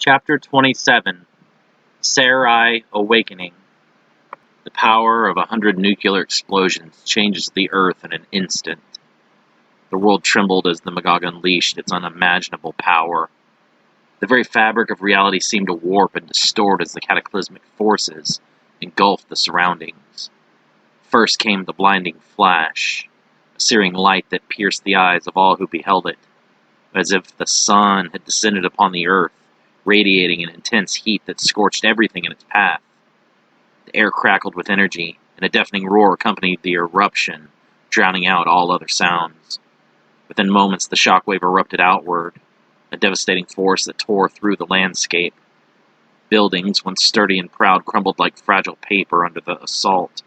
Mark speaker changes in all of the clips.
Speaker 1: Chapter 27 Serai Awakening. The power of 100 nuclear explosions changes the Earth in an instant. The world trembled as the Magog unleashed its unimaginable power. The very fabric of reality seemed to warp and distort as the cataclysmic forces engulfed the surroundings. First came the blinding flash, a searing light that pierced the eyes of all who beheld it, as if the sun had descended upon the earth, radiating an intense heat that scorched everything in its path. The air crackled with energy, and a deafening roar accompanied the eruption, drowning out all other sounds. Within moments, the shockwave erupted outward, a devastating force that tore through the landscape. Buildings, once sturdy and proud, crumbled like fragile paper under the assault.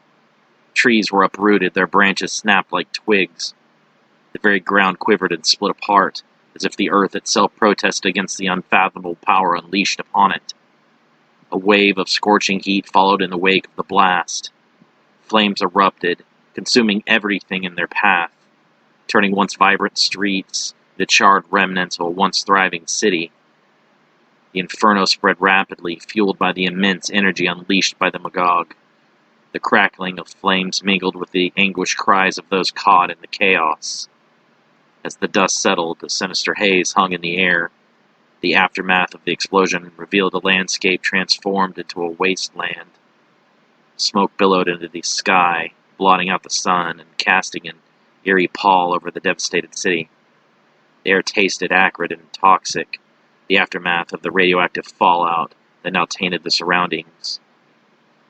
Speaker 1: Trees were uprooted, their branches snapped like twigs. The very ground quivered and split apart, as if the earth itself protested against the unfathomable power unleashed upon it. A wave of scorching heat followed in the wake of the blast. Flames erupted, consuming everything in their path, turning once vibrant streets into charred remnants of a once thriving city. The inferno spread rapidly, fueled by the immense energy unleashed by the Magog. The crackling of flames mingled with the anguished cries of those caught in the chaos. As the dust settled, a sinister haze hung in the air. The aftermath of the explosion revealed a landscape transformed into a wasteland. Smoke billowed into the sky, blotting out the sun and casting an eerie pall over the devastated city. The air tasted acrid and toxic, the aftermath of the radioactive fallout that now tainted the surroundings.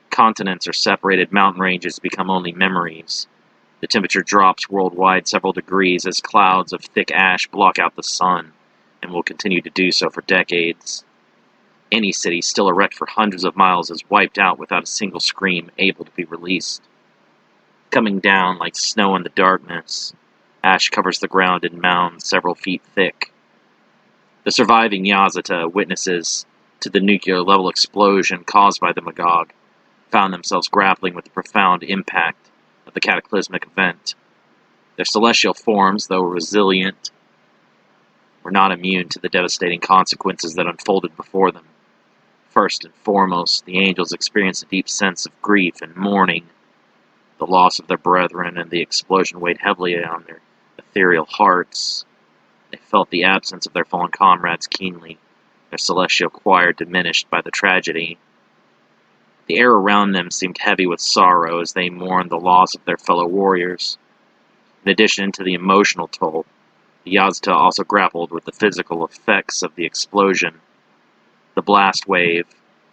Speaker 1: Continents or separated mountain ranges become only memories. The temperature drops worldwide several degrees as clouds of thick ash block out the sun, and will continue to do so for decades. Any city still erect for hundreds of miles is wiped out without a single scream able to be released. Coming down like snow in the darkness, ash covers the ground in mounds several feet thick. The surviving Yazata, witnesses to the nuclear-level explosion caused by the Magog, found themselves grappling with the profound impact of the cataclysmic event. Their celestial forms, though resilient, were not immune to the devastating consequences that unfolded before them. First and foremost, the angels experienced a deep sense of grief and mourning. The loss of their brethren and the explosion weighed heavily on their ethereal hearts. They felt the absence of their fallen comrades keenly, their celestial choir diminished by the tragedy. The air around them seemed heavy with sorrow as they mourned the loss of their fellow warriors. In addition to the emotional toll, the Yazata also grappled with the physical effects of the explosion. The blast wave,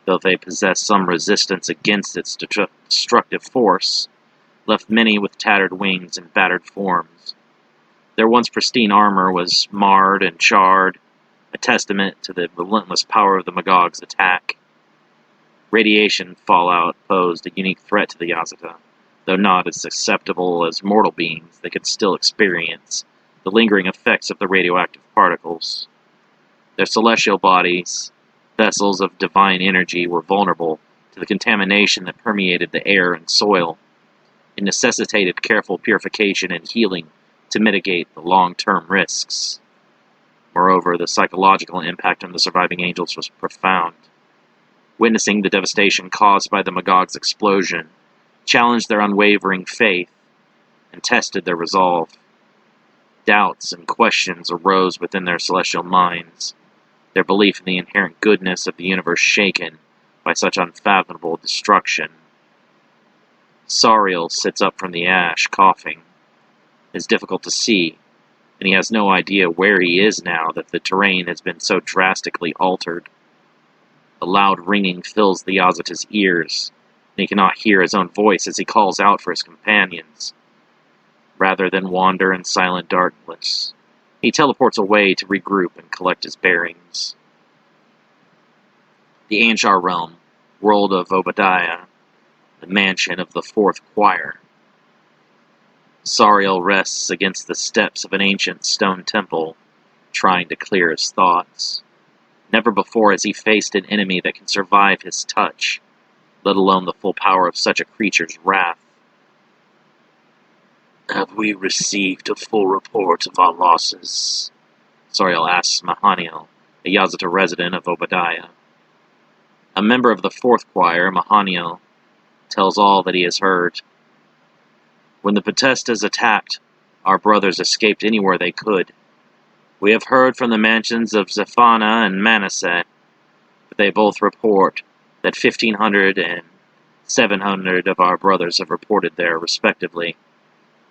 Speaker 1: though they possessed some resistance against its destructive force, left many with tattered wings and battered forms. Their once pristine armor was marred and charred, a testament to the relentless power of the Magog's attack. Radiation fallout posed a unique threat to the Yazata. Though not as susceptible as mortal beings, they could still experience the lingering effects of the radioactive particles. Their celestial bodies, vessels of divine energy, were vulnerable to the contamination that permeated the air and soil. It necessitated careful purification and healing to mitigate the long-term risks. Moreover, the psychological impact on the surviving angels was profound. Witnessing the devastation caused by the Magog's explosion challenged their unwavering faith and tested their resolve. Doubts and questions arose within their celestial minds, their belief in the inherent goodness of the universe shaken by such unfathomable destruction. Sariel sits up from the ash, coughing. It is difficult to see, and he has no idea where he is now that the terrain has been so drastically altered. A loud ringing fills the Yazata's ears, and he cannot hear his own voice as he calls out for his companions. Rather than wander in silent darkness, he teleports away to regroup and collect his bearings. The Anshar realm, world of Obadiah, the mansion of the fourth choir. Sariel rests against the steps of an ancient stone temple, trying to clear his thoughts. Never before has he faced an enemy that can survive his touch, let alone the full power of such a creature's wrath. Have we received a full report of our losses? Sariel asks Mahaniel, a Yazata resident of Obadiah. A member of the fourth choir, Mahaniel, tells all that he has heard. When the Potestas attacked, our brothers escaped anywhere they could. We have heard from the mansions of Zephaniah and Manasseh, but they both report that 1,500 and 700 of our brothers have reported there, respectively.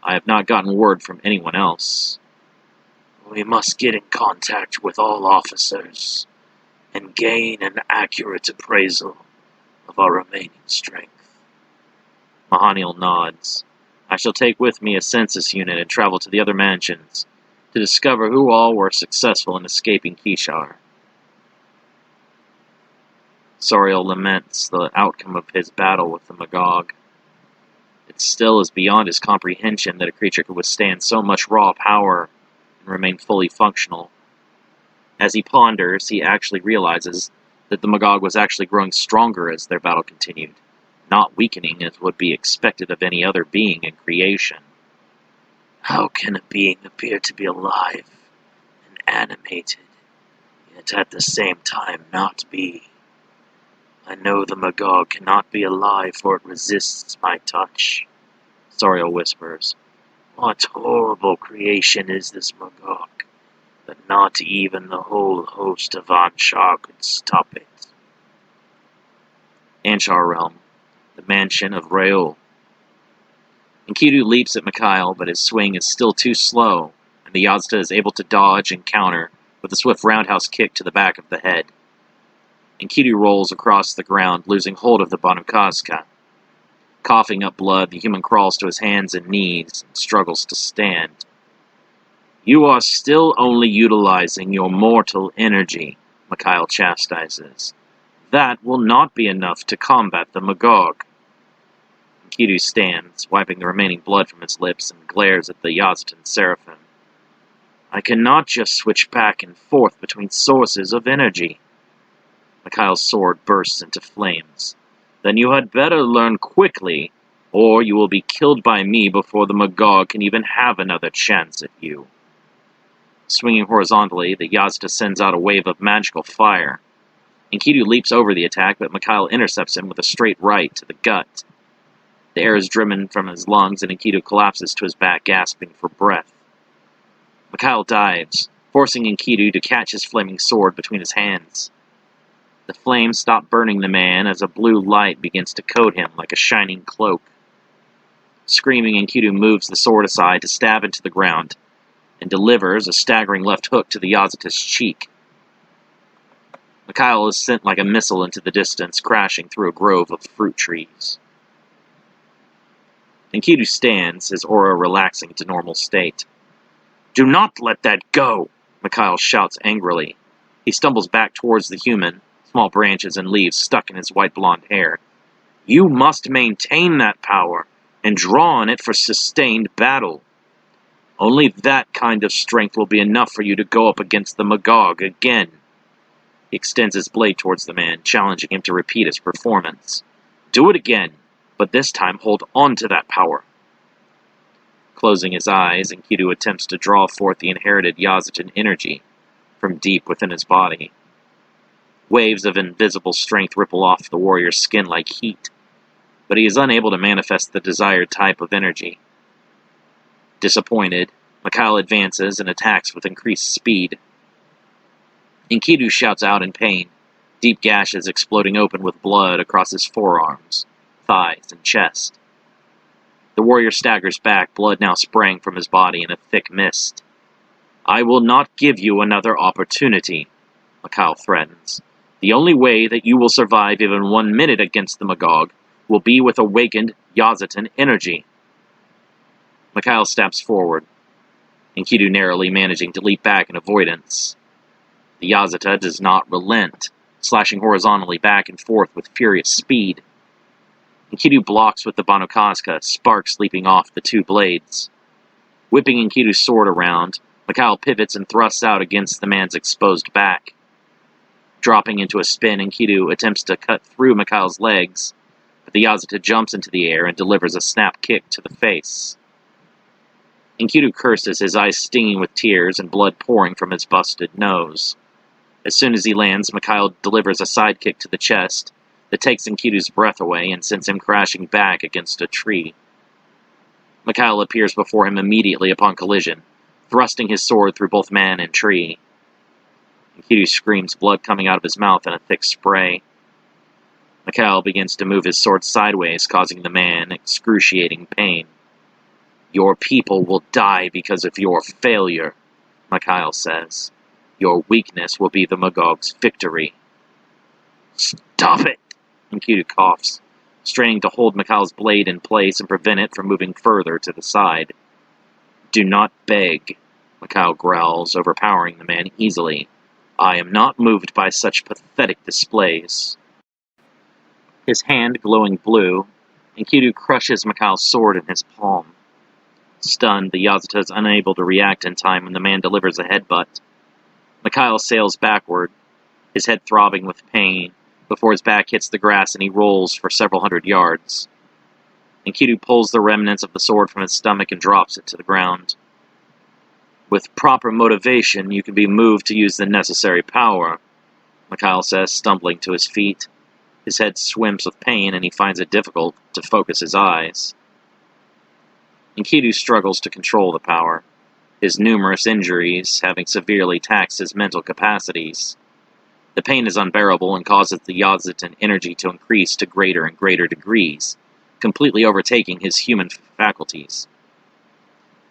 Speaker 1: I have not gotten word from anyone else. We must get in contact with all officers and gain an accurate appraisal of our remaining strength. Mahaniel nods. I shall take with me a census unit and travel to the other mansions to discover who all were successful in escaping Kishar. Soriel laments the outcome of his battle with the Magog. It still is beyond his comprehension that a creature could withstand so much raw power and remain fully functional. As he ponders, he actually realizes that the Magog was actually growing stronger as their battle continued, not weakening as would be expected of any other being in creation. How can a being appear to be alive and animated, yet at the same time not be? I know the Magog cannot be alive, for it resists my touch. Soriel whispers. What horrible creation is this Magog, that not even the whole host of Anshar could stop it. Anshar realm, the mansion of Raoul. Enkidu leaps at Mikhail, but his swing is still too slow, and the Yazda is able to dodge and counter with a swift roundhouse kick to the back of the head. Enkidu rolls across the ground, losing hold of the Banukazka. Coughing up blood, the human crawls to his hands and knees and struggles to stand. You are still only utilizing your mortal energy, Mikhail chastises. That will not be enough to combat the Magog. Enkidu stands, wiping the remaining blood from his lips, and glares at the Yazatan Seraphim. I cannot just switch back and forth between sources of energy. Mikhail's sword bursts into flames. Then you had better learn quickly, or you will be killed by me before the Magog can even have another chance at you. Swinging horizontally, the Yazda sends out a wave of magical fire. Enkidu leaps over the attack, but Mikhail intercepts him with a straight right to the gut. The air is driven from his lungs, and Enkidu collapses to his back, gasping for breath. Mikhail dives, forcing Enkidu to catch his flaming sword between his hands. The flames stop burning the man as a blue light begins to coat him like a shining cloak. Screaming, Enkidu moves the sword aside to stab into the ground, and delivers a staggering left hook to the Yazata's cheek. Mikhail is sent like a missile into the distance, crashing through a grove of fruit trees. Enkidu stands, his aura relaxing to normal state. Do not let that go! Mikhail shouts angrily. He stumbles back towards the human, small branches and leaves stuck in his white blonde hair. You must maintain that power, and draw on it for sustained battle. Only that kind of strength will be enough for you to go up against the Magog again. He extends his blade towards the man, challenging him to repeat his performance. Do it again, but this time hold on to that power. Closing his eyes, Enkidu attempts to draw forth the inherited Yazatan energy from deep within his body. Waves of invisible strength ripple off the warrior's skin like heat, but he is unable to manifest the desired type of energy. Disappointed, Mikhail advances and attacks with increased speed. Enkidu shouts out in pain, deep gashes exploding open with blood across his forearms, thighs, and chest. The warrior staggers back, blood now spraying from his body in a thick mist. I will not give you another opportunity, Mikhail threatens. The only way that you will survive even 1 minute against the Magog will be with awakened Yazatan energy. Mikhail steps forward, Enkidu narrowly managing to leap back in avoidance. The Yazata does not relent, slashing horizontally back and forth with furious speed. Enkidu blocks with the Banukazka, sparks leaping off the two blades. Whipping Enkidu's sword around, Mikhail pivots and thrusts out against the man's exposed back. Dropping into a spin, Enkidu attempts to cut through Mikhail's legs, but the Yazata jumps into the air and delivers a snap kick to the face. Enkidu curses, his eyes stinging with tears and blood pouring from his busted nose. As soon as he lands, Mikhail delivers a sidekick to the chest that takes Enkidu's breath away and sends him crashing back against a tree. Mikhail appears before him immediately upon collision, thrusting his sword through both man and tree. Enkidu screams, blood coming out of his mouth in a thick spray. Mikhail begins to move his sword sideways, causing the man excruciating pain. "Your people will die because of your failure," Mikhail says. "Your weakness will be the Magog's victory." "Stop it!" Enkidu coughs, straining to hold Mikhail's blade in place and prevent it from moving further to the side. "Do not beg," Mikhail growls, overpowering the man easily. "I am not moved by such pathetic displays." His hand glowing blue, Enkidu crushes Mikhail's sword in his palm. Stunned, the Yazata is unable to react in time when the man delivers a headbutt. Mikhail sails backward, his head throbbing with pain, before his back hits the grass and he rolls for several hundred yards. Enkidu pulls the remnants of the sword from his stomach and drops it to the ground. "With proper motivation, you can be moved to use the necessary power," Mikhail says, stumbling to his feet. His head swims with pain, and he finds it difficult to focus his eyes. Enkidu struggles to control the power, his numerous injuries having severely taxed his mental capacities. The pain is unbearable and causes the Yazatan energy to increase to greater and greater degrees, completely overtaking his human faculties.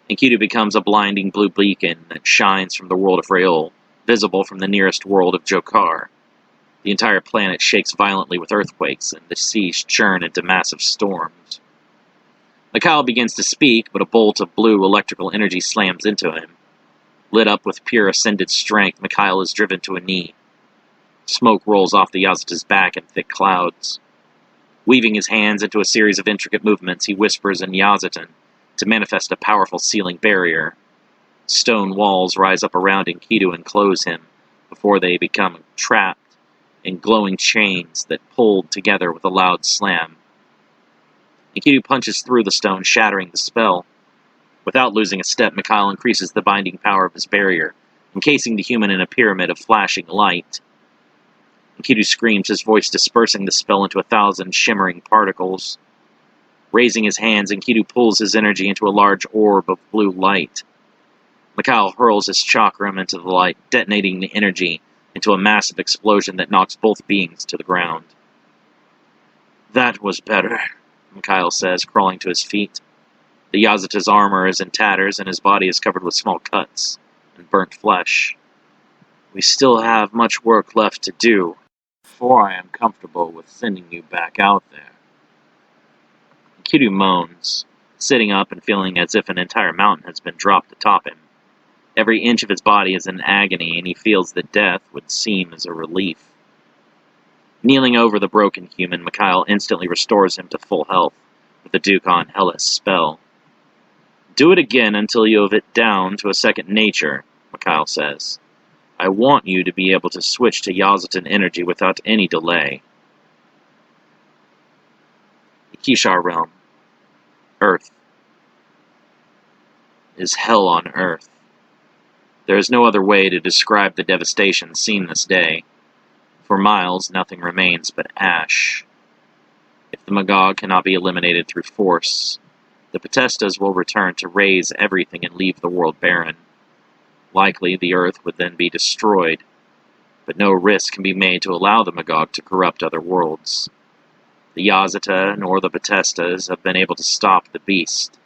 Speaker 1: Enkidu becomes a blinding blue beacon that shines from the world of Raol, visible from the nearest world of Jokar. The entire planet shakes violently with earthquakes, and the seas churn into massive storms. Mikhail begins to speak, but a bolt of blue electrical energy slams into him. Lit up with pure ascended strength, Mikhail is driven to a knee. Smoke rolls off the Yazata's back in thick clouds. Weaving his hands into a series of intricate movements, he whispers in Yazatan to manifest a powerful sealing barrier. Stone walls rise up around Enkidu and close him, before they become trapped in glowing chains that pulled together with a loud slam. Enkidu punches through the stone, shattering the spell. Without losing a step, Mikhail increases the binding power of his barrier, encasing the human in a pyramid of flashing light. Enkidu screams, his voice dispersing the spell into 1,000 shimmering particles. Raising his hands, Enkidu pulls his energy into a large orb of blue light. Mikhail hurls his chakram into the light, detonating the energy into a massive explosion that knocks both beings to the ground. "That was better," Mikhail says, crawling to his feet. The Yazata's armor is in tatters, and his body is covered with small cuts and burnt flesh. "We still have much work left to do before I am comfortable with sending you back out there." Enkidu moans, sitting up and feeling as if an entire mountain has been dropped atop him. Every inch of his body is in agony, and he feels that death would seem as a relief. Kneeling over the broken human, Mikhail instantly restores him to full health with the Dukan Hellas spell. "Do it again until you have it down to a second nature," Mikhail says. "I want you to be able to switch to Yazatan energy without any delay." The Kishar realm, Earth, is hell on Earth. There is no other way to describe the devastation seen this day. For miles, nothing remains but ash. If the Magog cannot be eliminated through force, the Potestas will return to raze everything and leave the world barren. Likely, the Earth would then be destroyed, but no risk can be made to allow the Magog to corrupt other worlds. The Yazata nor the Potestas have been able to stop the beast.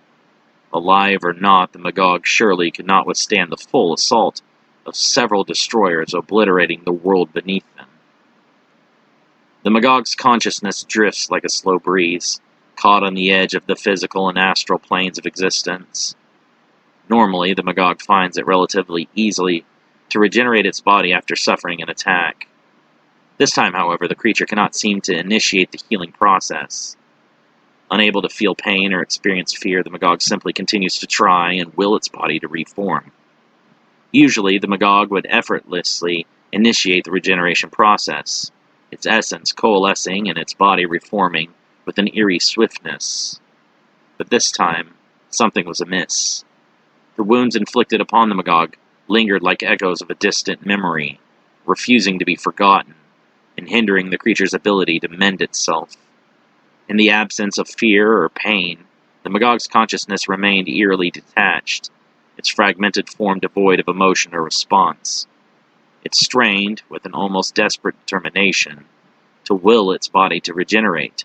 Speaker 1: Alive or not, the Magog surely could not withstand the full assault of several destroyers obliterating the world beneath them. The Magog's consciousness drifts like a slow breeze, caught on the edge of the physical and astral planes of existence. Normally, the Magog finds it relatively easily to regenerate its body after suffering an attack. This time, however, the creature cannot seem to initiate the healing process. Unable to feel pain or experience fear, the Magog simply continues to try and will its body to reform. Usually, the Magog would effortlessly initiate the regeneration process, its essence coalescing and its body reforming with an eerie swiftness. But this time, something was amiss. The wounds inflicted upon the Magog lingered like echoes of a distant memory. refusing to be forgotten, and hindering the creature's ability to mend itself. In the absence of fear or pain, the Magog's consciousness remained eerily detached, its fragmented form devoid of emotion or response. It strained, with an almost desperate determination, to will its body to regenerate,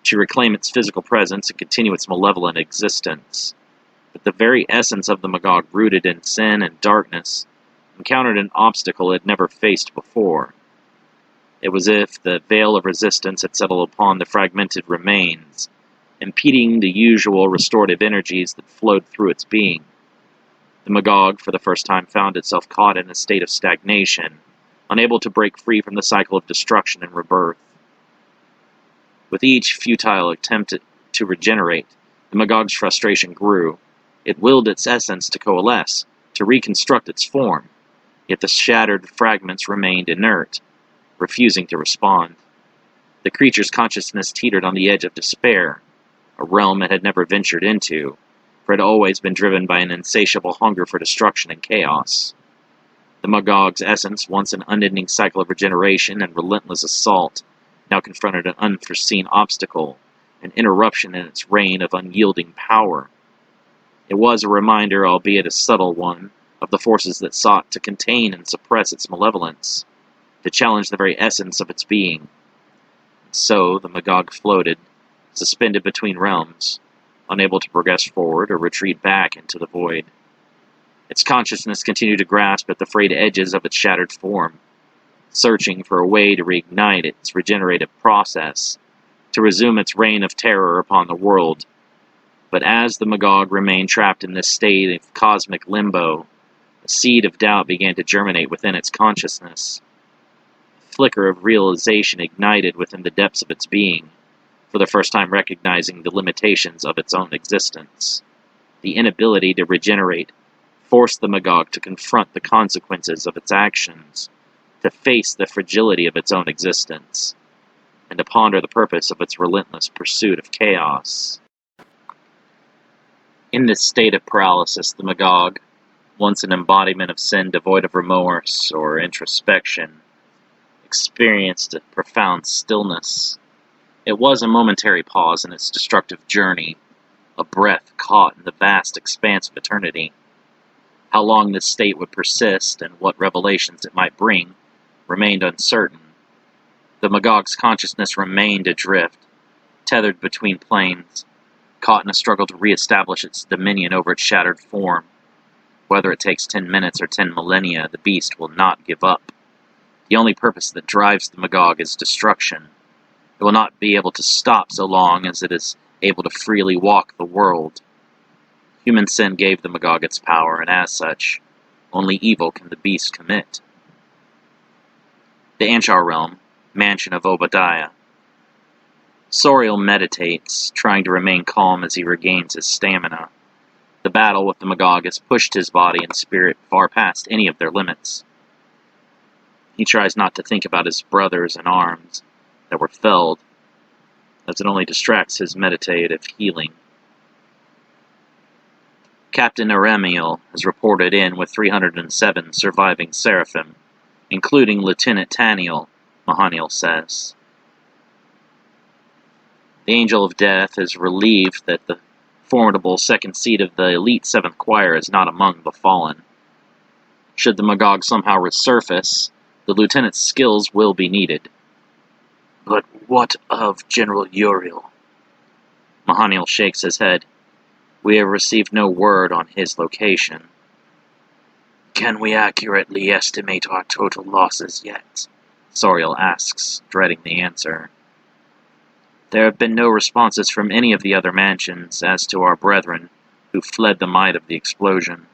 Speaker 1: to reclaim its physical presence and continue its malevolent existence. But the very essence of the Magog, rooted in sin and darkness, encountered an obstacle it had never faced before. It was as if the veil of resistance had settled upon the fragmented remains, impeding the usual restorative energies that flowed through its being. The Magog, for the first time, found itself caught in a state of stagnation, unable to break free from the cycle of destruction and rebirth. With each futile attempt to regenerate, the Magog's frustration grew. It willed its essence to coalesce, to reconstruct its form, yet the shattered fragments remained inert, refusing to respond. The creature's consciousness teetered on the edge of despair, a realm it had never ventured into, for it had always been driven by an insatiable hunger for destruction and chaos. The Magog's essence, once an unending cycle of regeneration and relentless assault, now confronted an unforeseen obstacle, an interruption in its reign of unyielding power. It was a reminder, albeit a subtle one, of the forces that sought to contain and suppress its malevolence, to challenge the very essence of its being. So the Magog floated, suspended between realms, unable to progress forward or retreat back into the void. Its consciousness continued to grasp at the frayed edges of its shattered form, searching for a way to reignite its regenerative process, to resume its reign of terror upon the world. But as the Magog remained trapped in this state of cosmic limbo, a seed of doubt began to germinate within its consciousness. A flicker of realization ignited within the depths of its being, for the first time recognizing the limitations of its own existence. The inability to regenerate forced the Magog to confront the consequences of its actions, to face the fragility of its own existence, and to ponder the purpose of its relentless pursuit of chaos. In this state of paralysis, the Magog, once an embodiment of sin devoid of remorse or introspection, experienced a profound stillness. It was a momentary pause in its destructive journey, a breath caught in the vast expanse of eternity. How long this state would persist and what revelations it might bring remained uncertain. The Magog's consciousness remained adrift, tethered between planes, caught in a struggle to re-establish its dominion over its shattered form. Whether it takes 10 minutes or 10 millennia, the beast will not give up. The only purpose that drives the Magog is destruction. It will not be able to stop so long as it is able to freely walk the world. Human sin gave the Magog its power, and as such, only evil can the beast commit. The Anshar realm, mansion of Obadiah. Soriel meditates, trying to remain calm as he regains his stamina. The battle with the Magog has pushed his body and spirit far past any of their limits. He tries not to think about his brothers in arms that were felled, as it only distracts his meditative healing. Captain Aremiel has reported in with 307 surviving Seraphim, including Lieutenant Taniel, Mahaniel says. The Angel of Death is relieved that the formidable second seat of the elite 7th Choir is not among the fallen. Should the Magog somehow resurface, the lieutenant's skills will be needed. But what of General Uriel? Mahaniel shakes his head. We have received no word on his location. Can we accurately estimate our total losses yet? Soriel asks, dreading the answer. There have been no responses from any of the other mansions as to our brethren who fled the might of the explosion.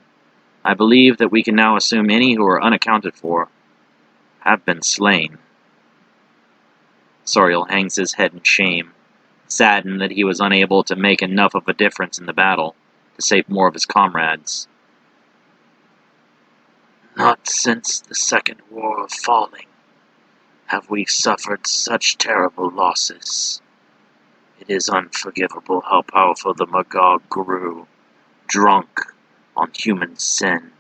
Speaker 1: I believe that we can now assume any who are unaccounted for have been slain. Soriel hangs his head in shame, saddened that he was unable to make enough of a difference in the battle to save more of his comrades. Not since the Second War of Falling have we suffered such terrible losses. It is unforgivable how powerful the Magog grew, drunk on human sin.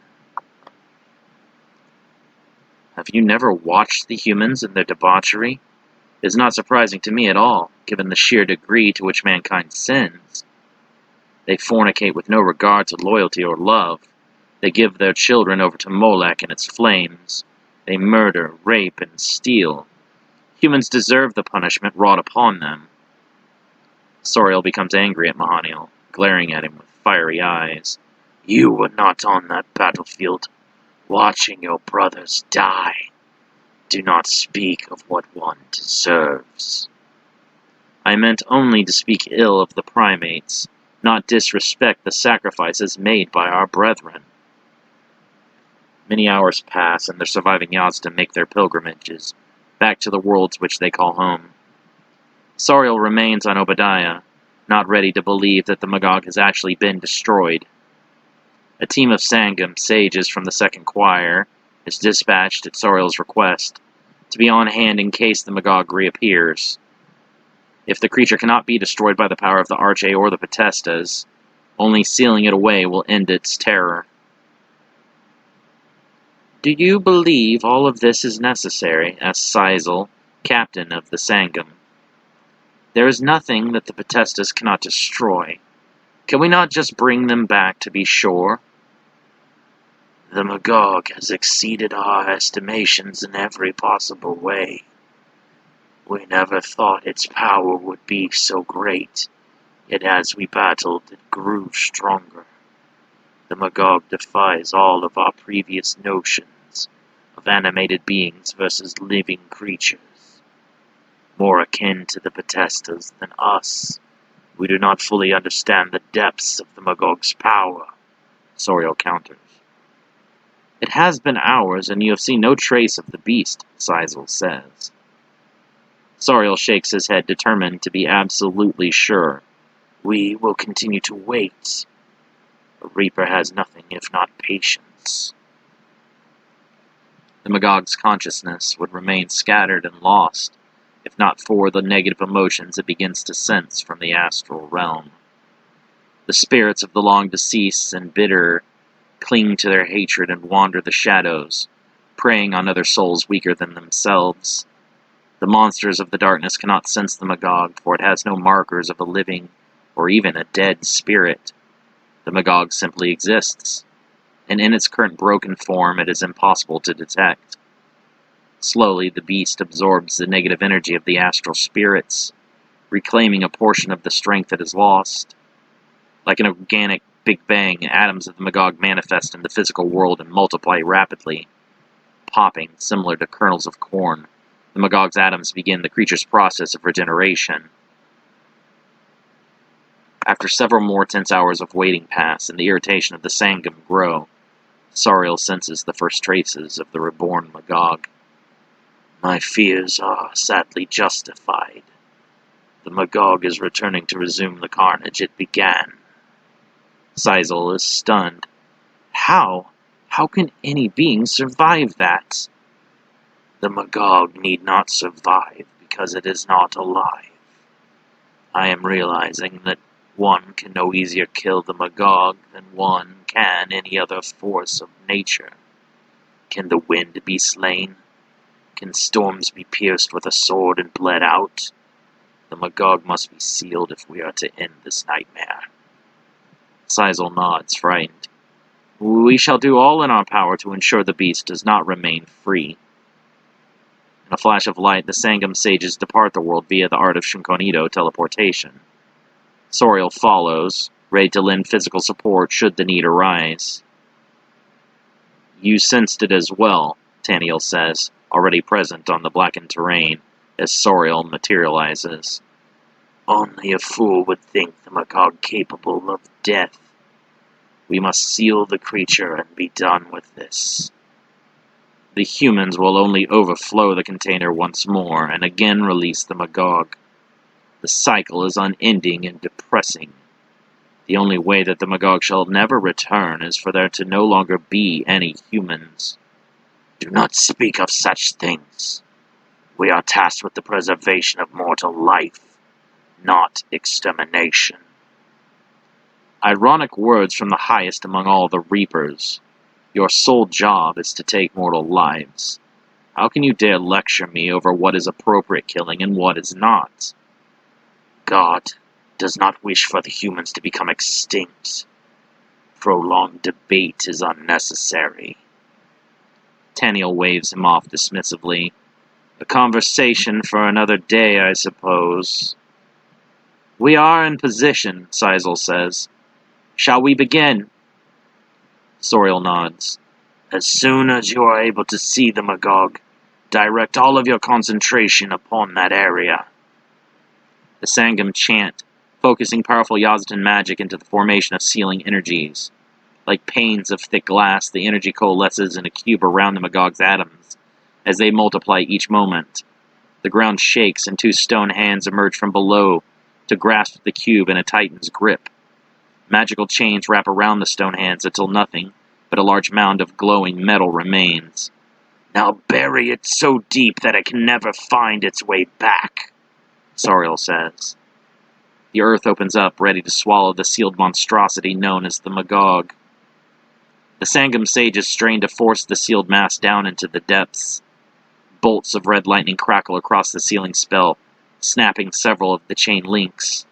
Speaker 1: Have you never watched the humans and their debauchery? It is not surprising to me at all, given the sheer degree to which mankind sins. They fornicate with no regard to loyalty or love. They give their children over to Molech and its flames. They murder, rape, and steal. Humans deserve the punishment wrought upon them. Soriel becomes angry at Mahaniel, glaring at him with fiery eyes. You were not on that battlefield, watching your brothers die. Do not speak of what one deserves. I meant only to speak ill of the primates, not disrespect the sacrifices made by our brethren. Many hours pass, and the surviving Yazda make their pilgrimages, back to the worlds which they call home. Soriel remains on Obadiah, not ready to believe that the Magog has actually been destroyed. A team of Sangam sages from the Second Choir is dispatched at Soriel's request, to be on hand in case the Magog reappears. If the creature cannot be destroyed by the power of the Arche or the Potestas, only sealing it away will end its terror. Do you believe all of this is necessary? Asked Sizel, captain of the Sangam. There is nothing that the Potestas cannot destroy. Can we not just bring them back to be sure? The Magog has exceeded our estimations in every possible way. We never thought its power would be so great, yet as we battled, it grew stronger. The Magog defies all of our previous notions of animated beings versus living creatures. More akin to the Potestas than us, we do not fully understand the depths of the Magog's power, Soriel counters. It has been hours, and you have seen no trace of the beast, Sizel says. Soriel shakes his head, determined to be absolutely sure. We will continue to wait. A Reaper has nothing if not patience. The Magog's consciousness would remain scattered and lost, if not for the negative emotions it begins to sense from the astral realm. The spirits of the long-deceased and bitter cling to their hatred and wander the shadows, preying on other souls weaker than themselves. The monsters of the darkness cannot sense the Magog, for it has no markers of a living or even a dead spirit. The Magog simply exists, and in its current broken form it is impossible to detect. Slowly, the beast absorbs the negative energy of the astral spirits, reclaiming a portion of the strength it has lost. Like an organic Big Bang, atoms of the Magog manifest in the physical world and multiply rapidly, popping similar to kernels of corn. The Magog's atoms begin the creature's process of regeneration. After several more tense hours of waiting pass and the irritation of the Sangam grow, Soriel senses the first traces of the reborn Magog. My fears are sadly justified. The Magog is returning to resume the carnage it began. Sizel is stunned. How? How can any being survive that? The Magog need not survive because it is not alive. I am realizing that one can no easier kill the Magog than one can any other force of nature. Can the wind be slain? Can storms be pierced with a sword and bled out? The Magog must be sealed if we are to end this nightmare. Sizel nods, frightened. We shall do all in our power to ensure the beast does not remain free. In a flash of light, the Sangam sages depart the world via the art of Shinkonito teleportation. Soriel follows, ready to lend physical support should the need arise. You sensed it as well, Taniel says, already present on the blackened terrain, as Soriel materializes. Only a fool would think the Magog capable of death. We must seal the creature and be done with this. The humans will only overflow the container once more and again release the Magog. The cycle is unending and depressing. The only way that the Magog shall never return is for there to no longer be any humans. Do not speak of such things. We are tasked with the preservation of mortal life, not extermination. Ironic words from the highest among all the Reapers. Your sole job is to take mortal lives. How can you dare lecture me over what is appropriate killing and what is not? God does not wish for the humans to become extinct. Prolonged debate is unnecessary. Taniel waves him off dismissively. A conversation for another day, I suppose. We are in position, Sizel says. Shall we begin? Soriel nods. As soon as you are able to see the Magog, direct all of your concentration upon that area. The Sangam chant, focusing powerful Yazdan magic into the formation of sealing energies. Like panes of thick glass, the energy coalesces in a cube around the Magog's atoms, as they multiply each moment. The ground shakes, and two stone hands emerge from below to grasp the cube in a titan's grip. Magical chains wrap around the stone hands until nothing but a large mound of glowing metal remains. Now bury it so deep that it can never find its way back, Soriel says. The earth opens up, ready to swallow the sealed monstrosity known as the Magog. The Sangam sages strain to force the sealed mass down into the depths. Bolts of red lightning crackle across the sealing spell, snapping several of the chain links.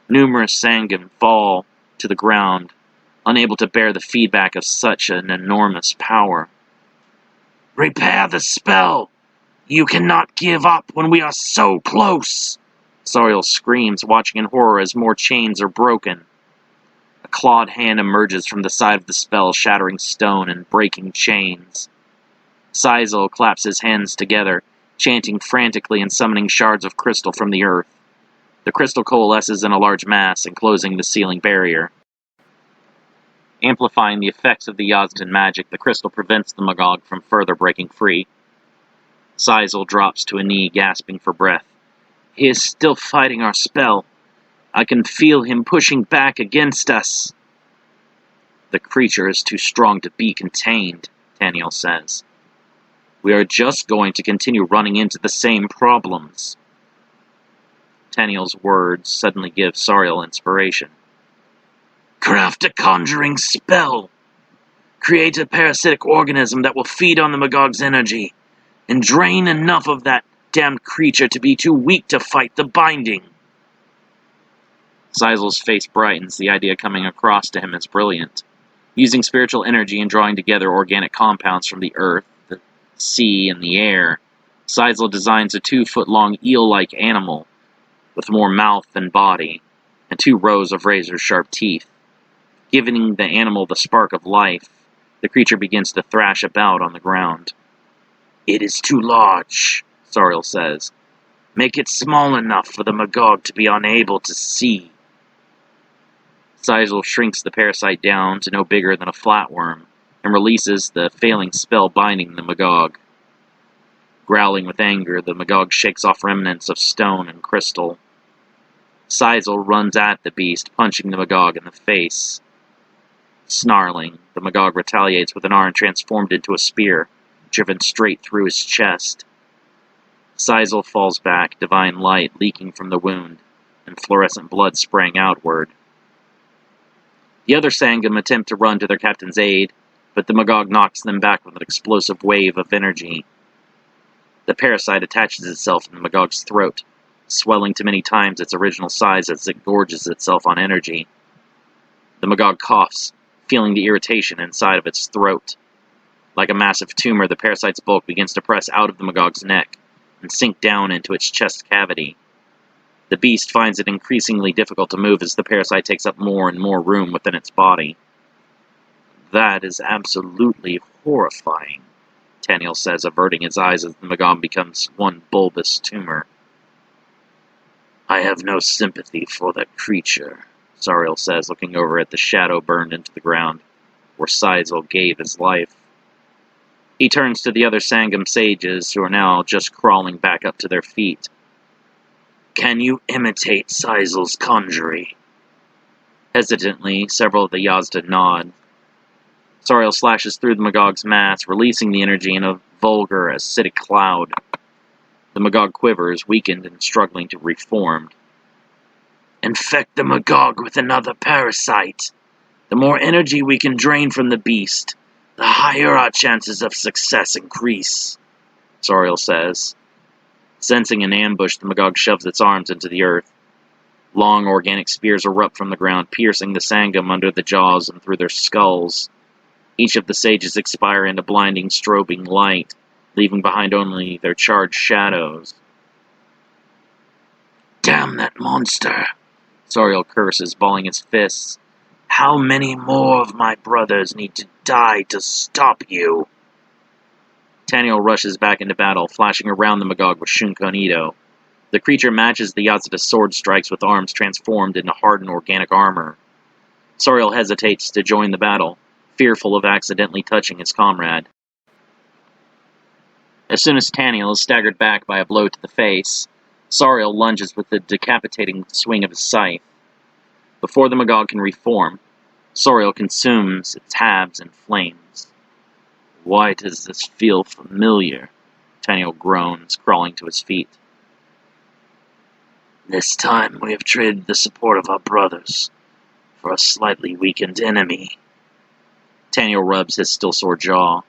Speaker 1: Numerous Sangam fall to the ground, unable to bear the feedback of such an enormous power. Repair the spell! You cannot give up when we are so close! Soriel screams, watching in horror as more chains are broken. A clawed hand emerges from the side of the spell, shattering stone and breaking chains. Sizel claps his hands together, chanting frantically and summoning shards of crystal from the earth. The crystal coalesces in a large mass, enclosing the sealing barrier. Amplifying the effects of the Yazdan magic, the crystal prevents the Magog from further breaking free. Sizel drops to a knee, gasping for breath. He is still fighting our spell. I can feel him pushing back against us. The creature is too strong to be contained, Taniel says. We are just going to continue running into the same problems. Taniel's words suddenly give Soriel inspiration. Craft a conjuring spell. Create a parasitic organism that will feed on the Magog's energy, and drain enough of that damned creature to be too weak to fight the binding. Sizel's face brightens, the idea coming across to him as brilliant. Using spiritual energy and drawing together organic compounds from the earth, the sea, and the air, Sizel designs a 2-foot-long eel-like animal, with more mouth than body, and 2 rows of razor-sharp teeth. Giving the animal the spark of life, the creature begins to thrash about on the ground. It is too large, Soriel says. Make it small enough for the Magog to be unable to see. Sizel shrinks the parasite down to no bigger than a flatworm, and releases the failing spell binding the Magog. Growling with anger, the Magog shakes off remnants of stone and crystal. Sizel runs at the beast, punching the Magog in the face. Snarling, the Magog retaliates with an arm transformed into a spear, driven straight through his chest. Sizel falls back, divine light leaking from the wound, and fluorescent blood spraying outward. The other Sangam attempt to run to their captain's aid, but the Magog knocks them back with an explosive wave of energy. The parasite attaches itself in the Magog's throat, swelling to many times its original size as it gorges itself on energy. The Magog coughs, feeling the irritation inside of its throat. Like a massive tumor, the parasite's bulk begins to press out of the Magog's neck and sink down into its chest cavity. The beast finds it increasingly difficult to move as the parasite takes up more and more room within its body. That is absolutely horrifying, Taniel says, averting his eyes as the Magog becomes one bulbous tumor. I have no sympathy for that creature, Soriel says, looking over at the shadow burned into the ground, where Sizel gave his life. He turns to the other Sangam sages, who are now just crawling back up to their feet. Can you imitate Sizel's conjuring? Hesitantly, several of the Yazda nod. Soriel slashes through the Magog's mass, releasing the energy in a vulgar, acidic cloud. The Magog quivers, weakened and struggling to reform. Infect the Magog with another parasite. The more energy we can drain from the beast, the higher our chances of success increase. Soriel says. Sensing an ambush, the Magog shoves its arms into the earth. Long organic spears erupt from the ground, piercing the Sangam under the jaws and through their skulls. Each of the sages expire into blinding, strobing light, leaving behind only their charged shadows. "Damn that monster!" Soriel curses, balling his fists. "How many more of my brothers need to die to stop you?" Taniel rushes back into battle, flashing around the Magog with Shunkonito. The creature matches the Yazada's sword strikes with arms transformed into hardened organic armor. Soriel hesitates to join the battle, fearful of accidentally touching his comrade. As soon as Taniel is staggered back by a blow to the face, Soriel lunges with the decapitating swing of his scythe. Before the Magog can reform, Soriel consumes its halves in flames. "Why does this feel familiar?" Taniel groans, crawling to his feet. "This time we have traded the support of our brothers for a slightly weakened enemy." Taniel rubs his still sore jaw.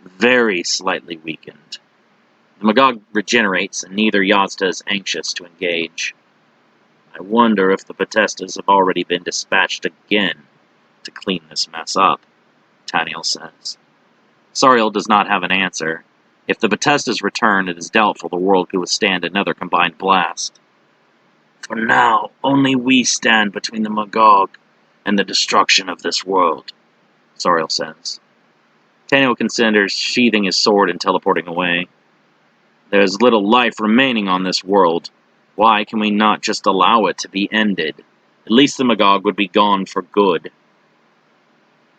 Speaker 1: "Very slightly weakened." The Magog regenerates, and neither Yazda is anxious to engage. "I wonder if the Potestas have already been dispatched again to clean this mess up," Taniel says. Soriel does not have an answer. If the Potestas return, it is doubtful the world could withstand another combined blast. "For now, only we stand between the Magog and the destruction of this world," Soriel says. Taniel considers sheathing his sword and teleporting away. "There's little life remaining on this world. Why can we not just allow it to be ended? At least the Magog would be gone for good."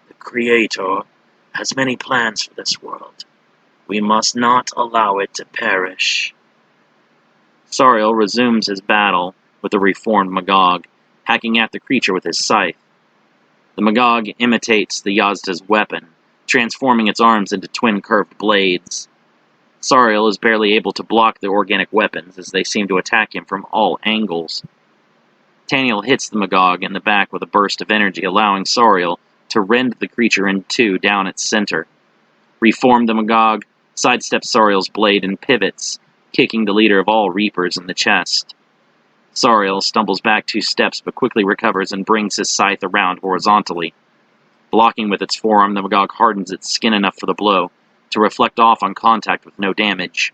Speaker 1: "The Creator has many plans for this world. We must not allow it to perish." Soriel resumes his battle with the reformed Magog, hacking at the creature with his scythe. The Magog imitates the Yazda's weapon, transforming its arms into twin curved blades. Soriel is barely able to block the organic weapons as they seem to attack him from all angles. Taniel hits the Magog in the back with a burst of energy, allowing Soriel to rend the creature in two down its center. Reformed, the Magog sidesteps Soriel's blade and pivots, kicking the leader of all Reapers in the chest. Soriel stumbles back 2 steps but quickly recovers and brings his scythe around horizontally. Blocking with its forearm, the Magog hardens its skin enough for the blow to reflect off on contact with no damage.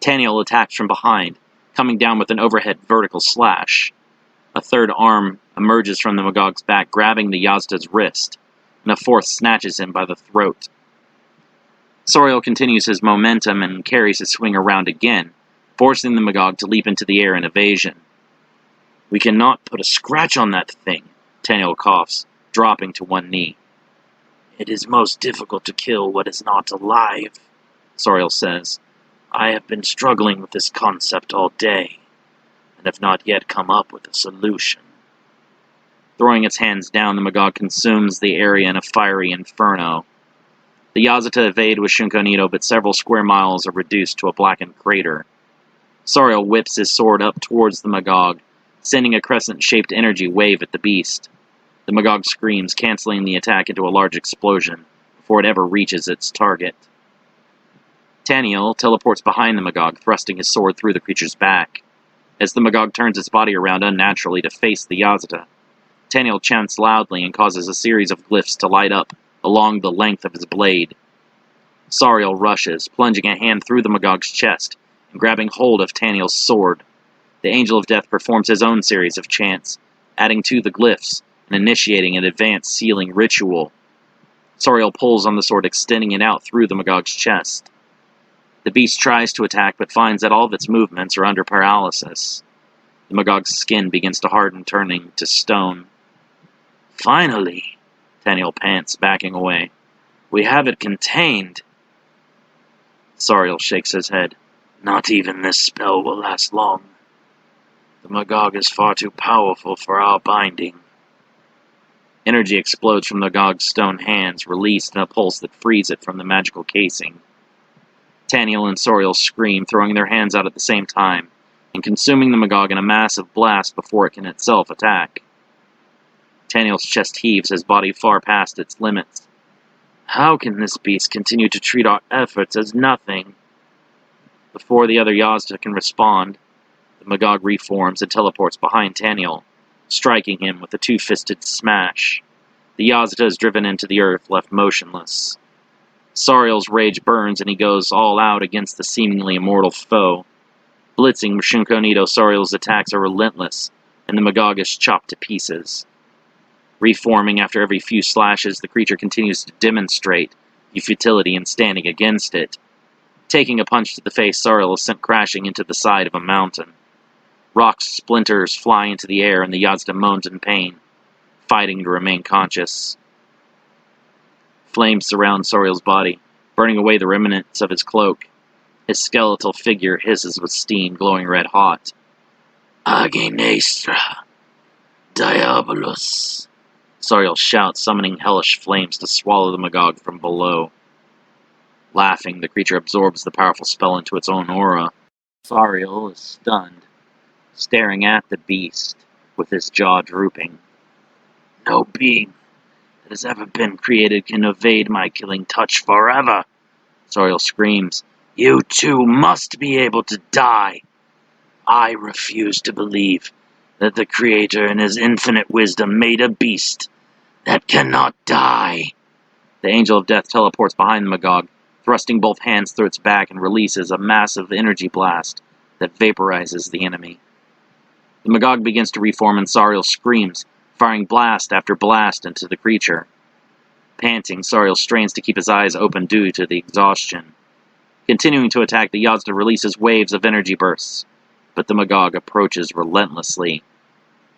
Speaker 1: Taniel attacks from behind, coming down with an overhead vertical slash. A third arm emerges from the Magog's back, grabbing the Yazda's wrist, and a fourth snatches him by the throat. Soriel continues his momentum and carries his swing around again, forcing the Magog to leap into the air in evasion. "We cannot put a scratch on that thing," Taniel coughs, dropping to one knee. "It is most difficult to kill what is not alive," Soriel says. "I have been struggling with this concept all day, and have not yet come up with a solution." Throwing its hands down, the Magog consumes the area in a fiery inferno. The Yazata evade with Shunkonito, but several square miles are reduced to a blackened crater. Soriel whips his sword up towards the Magog, sending a crescent-shaped energy wave at the beast. The Magog screams, canceling the attack into a large explosion before it ever reaches its target. Taniel teleports behind the Magog, thrusting his sword through the creature's back. As the Magog turns its body around unnaturally to face the Yazata, Taniel chants loudly and causes a series of glyphs to light up along the length of his blade. Soriel rushes, plunging a hand through the Magog's chest and grabbing hold of Taniel's sword. The Angel of Death performs his own series of chants, adding to the glyphs and initiating an advanced sealing ritual. Soriel pulls on the sword, extending it out through the Magog's chest. The beast tries to attack, but finds that all of its movements are under paralysis. The Magog's skin begins to harden, turning to stone. "Finally," Taniel pants, backing away. "We have it contained." Soriel shakes his head. "Not even this spell will last long. The Magog is far too powerful for our binding." Energy explodes from the Magog's stone hands, released in a pulse that frees it from the magical casing. Taniel and Soriel scream, throwing their hands out at the same time, and consuming the Magog in a massive blast before it can itself attack. Taniel's chest heaves, his body far past its limits. "How can this beast continue to treat our efforts as nothing?" Before the other Yazda can respond, the Magog reforms and teleports behind Taniel, striking him with a two-fisted smash. The Yazda is driven into the earth, left motionless. Sariel's rage burns and he goes all out against the seemingly immortal foe. Blitzing Shunkonito, Sariel's attacks are relentless, and the Magog is chopped to pieces. Reforming after every few slashes, the creature continues to demonstrate the futility in standing against it. Taking a punch to the face, Sariel is sent crashing into the side of a mountain. Rock splinters fly into the air, and the Yazda moans in pain, fighting to remain conscious. Flames surround Sariel's body, burning away the remnants of his cloak. His skeletal figure hisses with steam, glowing red-hot. Agenestra, Diabolus, Sariel shouts, summoning hellish flames to swallow the Magog from below. Laughing, the creature absorbs the powerful spell into its own aura. Sariel is stunned, staring at the beast, with his jaw drooping. No being that has ever been created can evade my killing touch forever, Sariel screams. You too must be able to die. I refuse to believe that the Creator in his infinite wisdom made a beast that cannot die. The Angel of Death teleports behind the Magog, thrusting both hands through its back and releases a massive energy blast that vaporizes the enemy. The Magog begins to reform and Sariel screams, firing blast after blast into the creature. Panting, Sariel strains to keep his eyes open due to the exhaustion. Continuing to attack, the Yazda releases waves of energy bursts, but the Magog approaches relentlessly.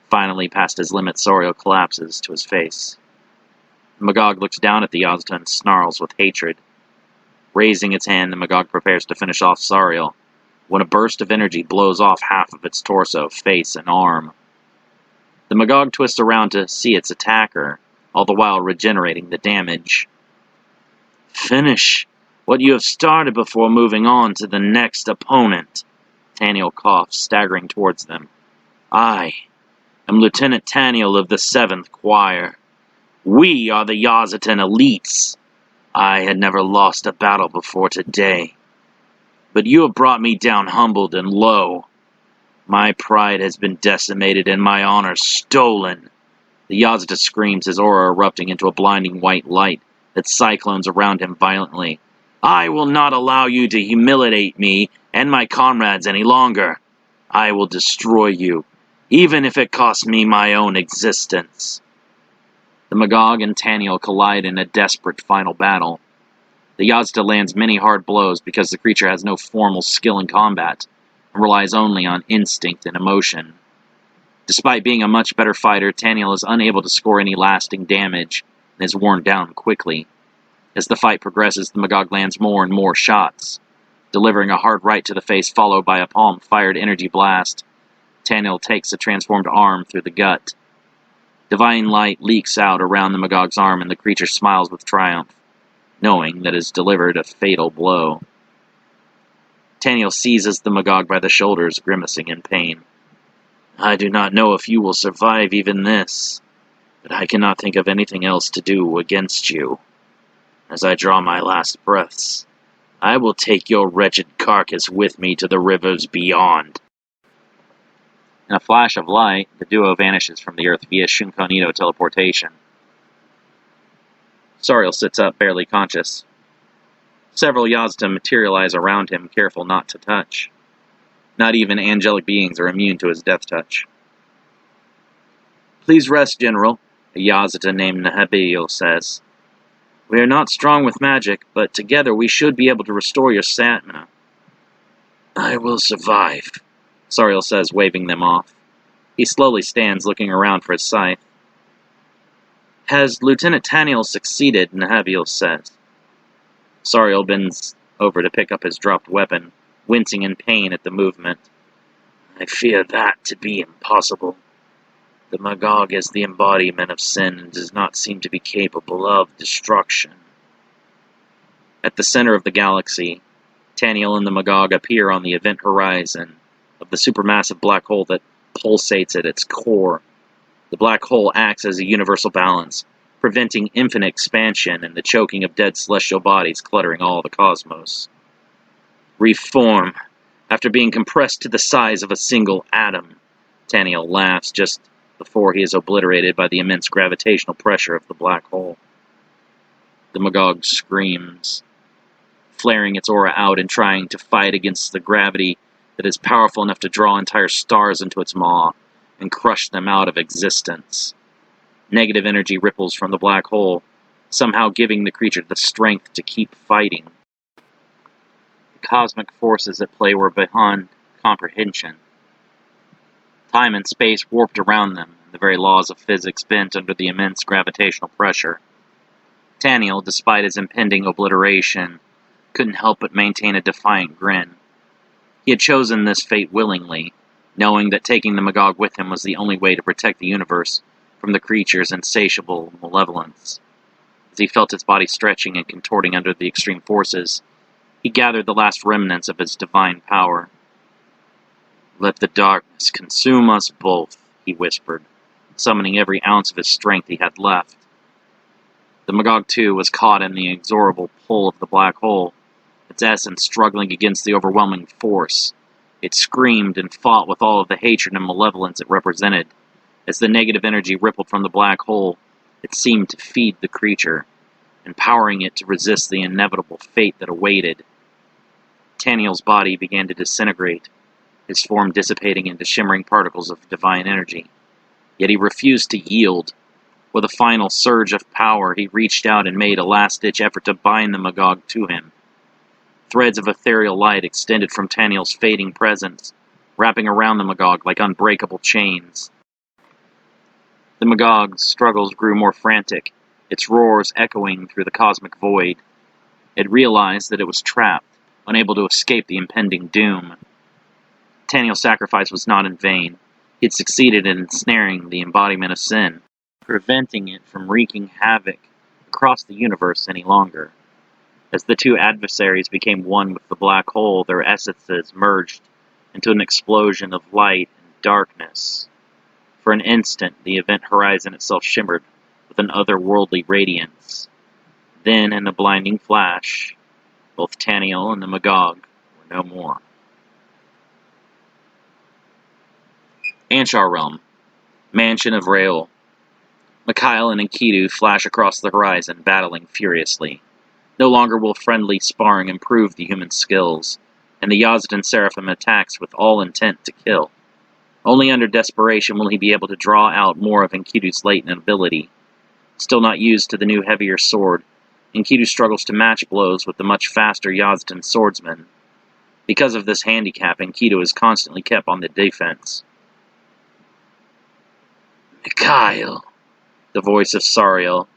Speaker 1: Finally, past his limit, Sariel collapses to his face. The Magog looks down at the Yazda and snarls with hatred. Raising its hand, the Magog prepares to finish off Sariel, when a burst of energy blows off half of its torso, face, and arm. The Magog twists around to see its attacker, all the while regenerating the damage. Finish what you have started before moving on to the next opponent, Taniel coughs, staggering towards them. I am Lieutenant Taniel of the 7th Choir. We are the Yazatan elites. I had never lost a battle before today, but you have brought me down humbled and low. My pride has been decimated and my honor stolen. The Yazda screams, his aura erupting into a blinding white light that cyclones around him violently. I will not allow you to humiliate me and my comrades any longer. I will destroy you, even if it costs me my own existence. The Magog and Taniel collide in a desperate final battle. The Yazda lands many hard blows because the creature has no formal skill in combat and relies only on instinct and emotion. Despite being a much better fighter, Taniel is unable to score any lasting damage and is worn down quickly. As the fight progresses, the Magog lands more and more shots, delivering a hard right to the face followed by a palm-fired energy blast. Taniel takes a transformed arm through the gut. Divine light leaks out around the Magog's arm and the creature smiles with triumph, knowing that it has delivered a fatal blow. Taniel seizes the Magog by the shoulders, grimacing in pain. I do not know if you will survive even this, but I cannot think of anything else to do against you. As I draw my last breaths, I will take your wretched carcass with me to the rivers beyond. In a flash of light, the duo vanishes from the earth via Shunkonito teleportation. Sariel sits up, barely conscious. Several Yazda materialize around him, careful not to touch. Not even angelic beings are immune to his death touch. Please rest, General, a Yazda named Nahabeel says. We are not strong with magic, but together we should be able to restore your stamina. I will survive, Sariel says, waving them off. He slowly stands, looking around for his scythe. Has Lieutenant Taniel succeeded, Nahabeel says. Sariel bends over to pick up his dropped weapon, wincing in pain at the movement. I fear that to be impossible. The Magog is the embodiment of sin and does not seem to be capable of destruction. At the center of the galaxy, Taniel and the Magog appear on the event horizon of the supermassive black hole that pulsates at its core. The black hole acts as a universal balance, preventing infinite expansion and the choking of dead celestial bodies cluttering all the cosmos. Reform, after being compressed to the size of a single atom. Taniel laughs just before he is obliterated by the immense gravitational pressure of the black hole. The Magog screams, flaring its aura out and trying to fight against the gravity that is powerful enough to draw entire stars into its maw and crush them out of existence. Negative energy ripples from the black hole, somehow giving the creature the strength to keep fighting. The cosmic forces at play were beyond comprehension. Time and space warped around them, and the very laws of physics bent under the immense gravitational pressure. Taniel, despite his impending obliteration, couldn't help but maintain a defiant grin. He had chosen this fate willingly, knowing that taking the Magog with him was the only way to protect the universe from the creature's insatiable malevolence. As he felt his body stretching and contorting under the extreme forces, he gathered the last remnants of his divine power. "Let the darkness consume us both," he whispered, summoning every ounce of his strength he had left. The Magog, too, was caught in the inexorable pull of the black hole, its essence struggling against the overwhelming force. It screamed and fought with all of the hatred and malevolence it represented. As the negative energy rippled from the black hole, it seemed to feed the creature, empowering it to resist the inevitable fate that awaited. Taniel's body began to disintegrate, his form dissipating into shimmering particles of divine energy. Yet he refused to yield. With a final surge of power, he reached out and made a last-ditch effort to bind the Magog to him. Threads of ethereal light extended from Taniel's fading presence, wrapping around the Magog like unbreakable chains. The Magog's struggles grew more frantic, its roars echoing through the cosmic void. It realized that it was trapped, unable to escape the impending doom. Taniel's sacrifice was not in vain. He had succeeded in ensnaring the embodiment of sin, preventing it from wreaking havoc across the universe any longer. As the two adversaries became one with the black hole, their essences merged into an explosion of light and darkness. For an instant, the event horizon itself shimmered with an otherworldly radiance. Then, in a blinding flash, both Taniel and the Magog were no more. Anshar Realm, Mansion of Rael. Mikhail and Enkidu flash across the horizon, battling furiously. No longer will friendly sparring improve the human skills, and the Yazdan Seraphim attacks with all intent to kill. Only under desperation will he be able to draw out more of Enkidu's latent ability. Still not used to the new heavier sword, Enkidu struggles to match blows with the much faster Yazdan swordsman. Because of this handicap, Enkidu is constantly kept on the defense. "Mikhail," the voice of Sariel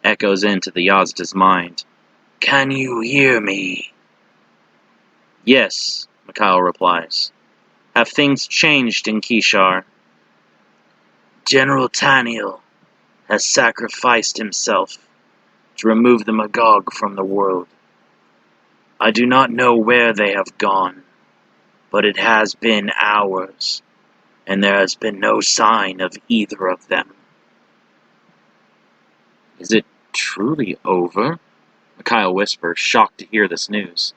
Speaker 1: echoes into the Yazda's mind. "Can you hear me?" "Yes," Mikhail replies. "Have things changed in Kishar?" "General Taniel has sacrificed himself to remove the Magog from the world. I do not know where they have gone, but it has been hours, and there has been no sign of either of them." "Is it truly over?" Mikhail whispers, shocked to hear this news.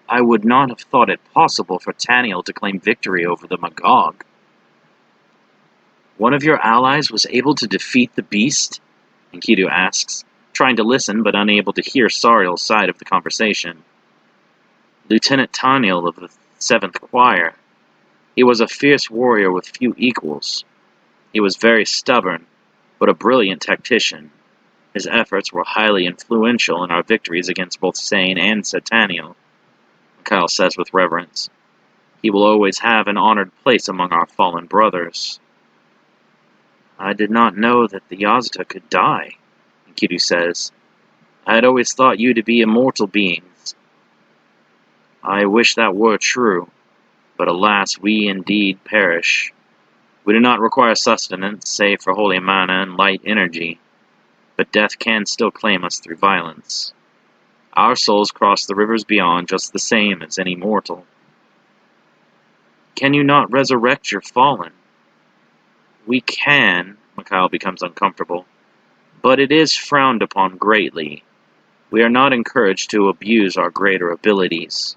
Speaker 1: "I would not have thought it possible for Taniel to claim victory over the Magog." "One of your allies was able to defeat the beast?" Enkidu asks, trying to listen but unable to hear Sariel's side of the conversation. "Lieutenant Taniel of the 7th Choir. He was a fierce warrior with few equals. He was very stubborn, but a brilliant tactician. His efforts were highly influential in our victories against both Sane and Sataniel," Mikhail says with reverence. "He will always have an honored place among our fallen brothers." "I did not know that the Yazda could die," Enkidu says. "I had always thought you to be immortal beings." "I wish that were true, but alas, we indeed perish. We do not require sustenance, save for holy mana and light energy, but death can still claim us through violence. Our souls cross the rivers beyond just the same as any mortal." "Can you not resurrect your fallen?" "We can," Mikhail becomes uncomfortable, "but it is frowned upon greatly. We are not encouraged to abuse our greater abilities."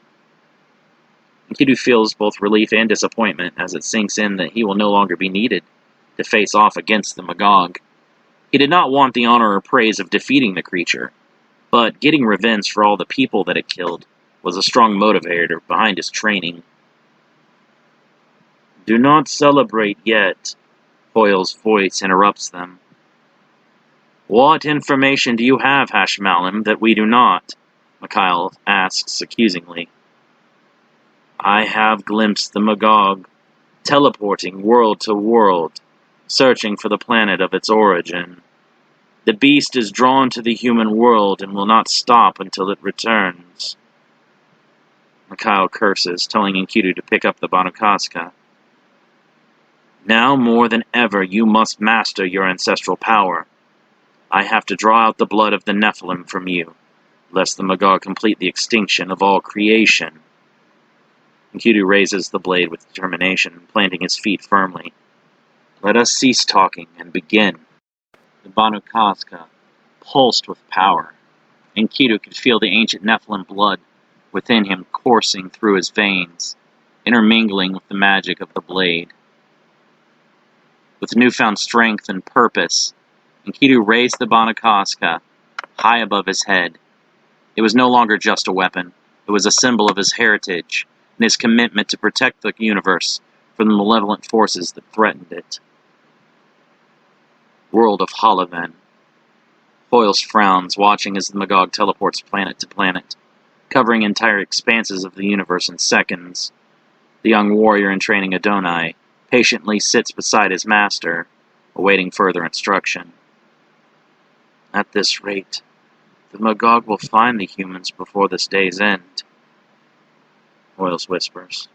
Speaker 1: Enkidu feels both relief and disappointment as it sinks in that he will no longer be needed to face off against the Magog. He did not want the honor or praise of defeating the creature, but getting revenge for all the people that it killed was a strong motivator behind his training. "Do not celebrate yet," Doyle's voice interrupts them. "What information do you have, Hashmalim, that we do not?" Mikhail asks accusingly. "I have glimpsed the Magog, teleporting world to world, searching for the planet of its origin. The beast is drawn to the human world and will not stop until it returns." Mikhail curses, telling Enkidu to pick up the Banukaska. "Now more than ever you must master your ancestral power. I have to draw out the blood of the Nephilim from you, lest the Magog complete the extinction of all creation." Enkidu raises the blade with determination, planting his feet firmly. "Let us cease talking and begin." The Banukaska pulsed with power. Enkidu could feel the ancient Nephilim blood within him coursing through his veins, intermingling with the magic of the blade. With newfound strength and purpose, Enkidu raised the Banukaska high above his head. It was no longer just a weapon. It was a symbol of his heritage and his commitment to protect the universe from the malevolent forces that threatened it. World of Holoven. Doyle frowns, watching as the Magog teleports planet to planet, covering entire expanses of the universe in seconds. The young warrior in training, Adonai, patiently sits beside his master, awaiting further instruction. "At this rate, the Magog will find the humans before this day's end," Doyle whispers.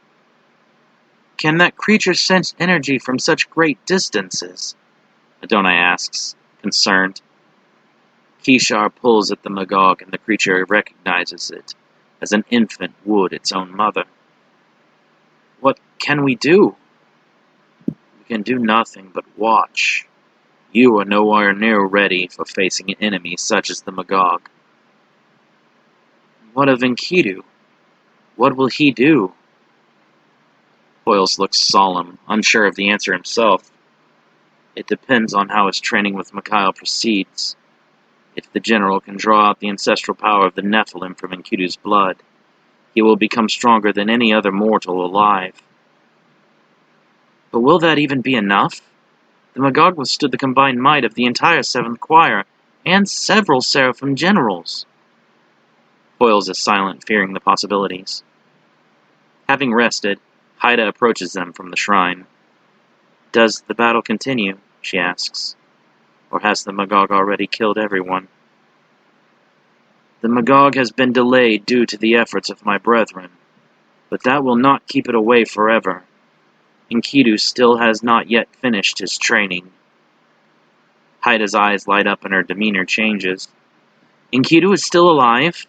Speaker 1: "Can that creature sense energy from such great distances?" Adonai asks, concerned. Kishar pulls at the Magog, and the creature recognizes it, as an infant would its own mother. "What can we do?" "We can do nothing but watch. You are nowhere near ready for facing an enemy such as the Magog." "What of Enkidu? What will he do?" Doyle looks solemn, unsure of the answer himself. "It depends on how his training with Mikhail proceeds. If the general can draw out the ancestral power of the Nephilim from Enkidu's blood, he will become stronger than any other mortal alive." "But will that even be enough? The Magog withstood the combined might of the entire 7th Choir, and several Seraphim generals." Doyle is silent, fearing the possibilities. Having rested, Haida approaches them from the shrine. "Does the battle continue?" she asks. "Or has the Magog already killed everyone?" "The Magog has been delayed due to the efforts of my brethren, but that will not keep it away forever. Enkidu still has not yet finished his training." Haida's eyes light up and her demeanor changes. "Enkidu is still alive?"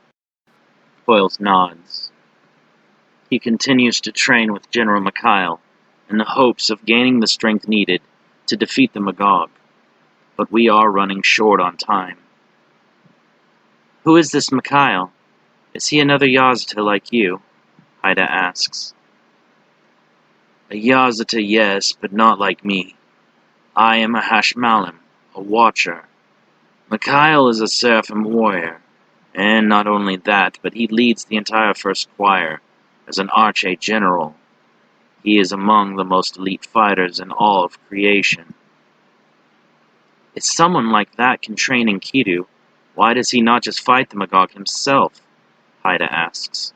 Speaker 1: Doyle nods. "He continues to train with General Mikhail in the hopes of gaining the strength needed to defeat the Magog, but we are running short on time." "Who is this Mikhail? Is he another Yazata like you?" Haida asks. "A Yazata, yes, but not like me. I am a Hashmalim, a watcher. Mikhail is a Seraphim warrior, and not only that, but he leads the entire 1st Choir as an Archie-General. He is among the most elite fighters in all of creation." "If someone like that can train Enkidu, why does he not just fight the Magog himself?" Haida asks.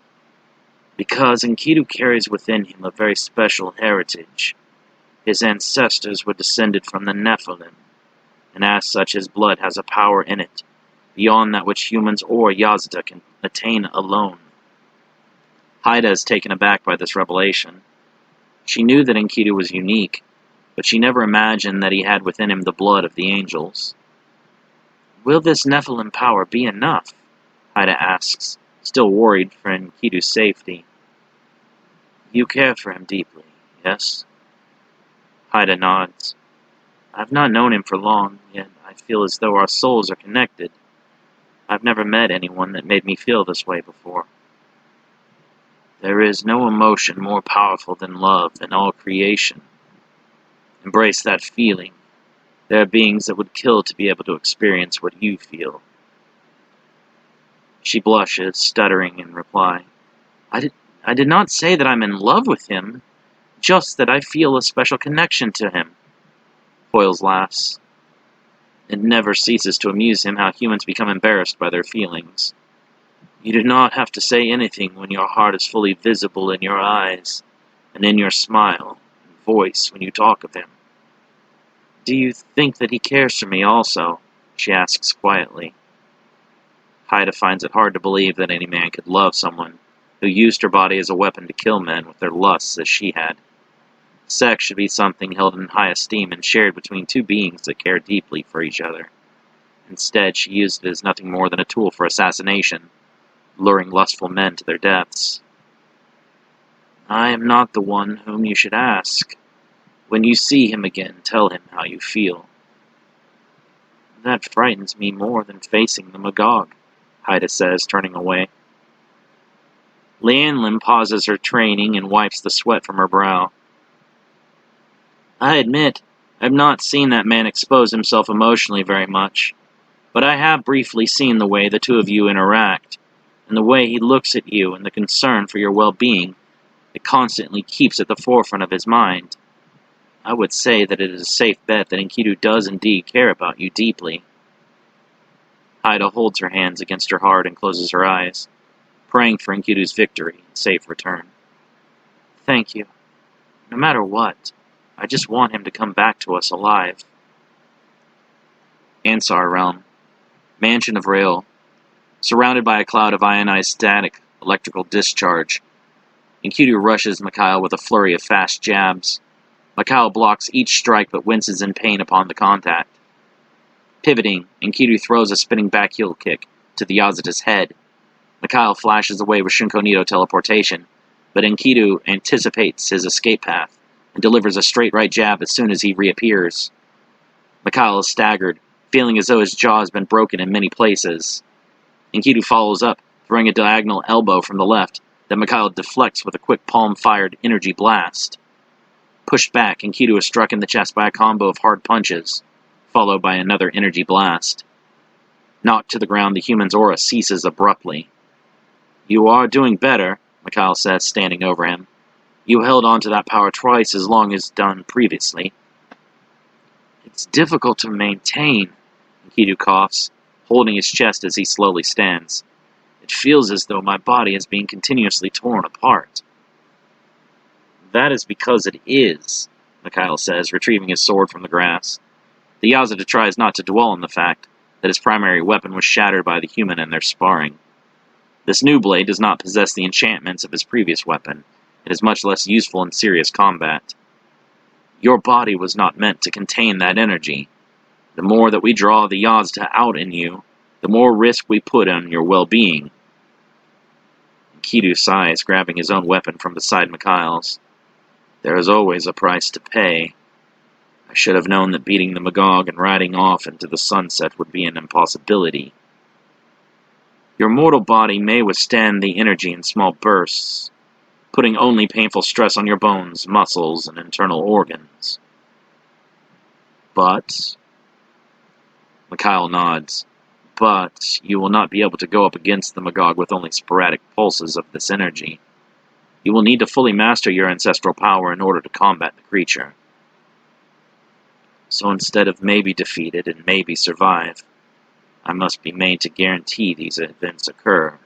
Speaker 1: "Because Enkidu carries within him a very special heritage. His ancestors were descended from the Nephilim, and as such his blood has a power in it, beyond that which humans or Yazata can attain alone." Haida is taken aback by this revelation. She knew that Enkidu was unique, but she never imagined that he had within him the blood of the angels. "Will this Nephilim power be enough?" Haida asks, still worried for Enkidu's safety. "You care for him deeply, yes?" Haida nods. "I've not known him for long, yet I feel as though our souls are connected. I've never met anyone that made me feel this way before." There is no emotion more powerful than love in all creation. Embrace that feeling. There are beings that would kill to be able to experience what you feel. She blushes, stuttering in reply. I did not say that I'm in love with him, just that I feel a special connection to him. Foils laughs. It never ceases to amuse him how humans become embarrassed by their feelings. You do not have to say anything when your heart is fully visible in your eyes, and in your smile and voice when you talk of him. Do you think that he cares for me also? She asks quietly. Haida finds it hard to believe that any man could love someone who used her body as a weapon to kill men with their lusts as she had. Sex should be something held in high esteem and shared between two beings that care deeply for each other. Instead, she used it as nothing more than a tool for assassination, luring lustful men to their deaths. I am not the one whom you should ask. When you see him again, tell him how you feel. That frightens me more than facing the Magog, Haida says, turning away. Lianlin pauses her training and wipes the sweat from her brow. I admit, I've not seen that man expose himself emotionally very much, but I have briefly seen the way the two of you interact, and the way he looks at you and the concern for your well-being that constantly keeps at the forefront of his mind. I would say that it is a safe bet that Enkidu does indeed care about you deeply. Haida holds her hands against her heart and closes her eyes, praying for Enkidu's victory and safe return. Thank you. No matter what, I just want him to come back to us alive. Ansar Realm. Mansion of Rail. Surrounded by a cloud of ionized static electrical discharge, Enkidu rushes Mikhail with a flurry of fast jabs. Mikhail blocks each strike but winces in pain upon the contact. Pivoting, Enkidu throws a spinning back heel kick to the Yazata's head. Mikhail flashes away with Shinkonito teleportation, but Enkidu anticipates his escape path and delivers a straight right jab as soon as he reappears. Mikhail is staggered, feeling as though his jaw has been broken in many places. Enkidu follows up, throwing a diagonal elbow from the left that Mikhail deflects with a quick palm-fired energy blast. Pushed back, Enkidu is struck in the chest by a combo of hard punches, followed by another energy blast. Knocked to the ground, the human's aura ceases abruptly. You are doing better, Mikhail says, standing over him. You held on to that power twice as long as done previously. It's difficult to maintain, Enkidu coughs, holding his chest as he slowly stands. It feels as though my body is being continuously torn apart. That is because it is, Mikhail says, retrieving his sword from the grass. The Yazata tries not to dwell on the fact that his primary weapon was shattered by the human in their sparring. This new blade does not possess the enchantments of his previous weapon. It is much less useful in serious combat. Your body was not meant to contain that energy. The more that we draw the Yazata out in you, the more risk we put on your well-being. Enkidu sighs, grabbing his own weapon from beside Mikhail's. There is always a price to pay. I should have known that beating the Magog and riding off into the sunset would be an impossibility. Your mortal body may withstand the energy in small bursts, putting only painful stress on your bones, muscles, and internal organs. But, Mikhail nods, but you will not be able to go up against the Magog with only sporadic pulses of this energy. You will need to fully master your ancestral power in order to combat the creature. So instead of maybe defeated and maybe survive, I must be made to guarantee these events occur.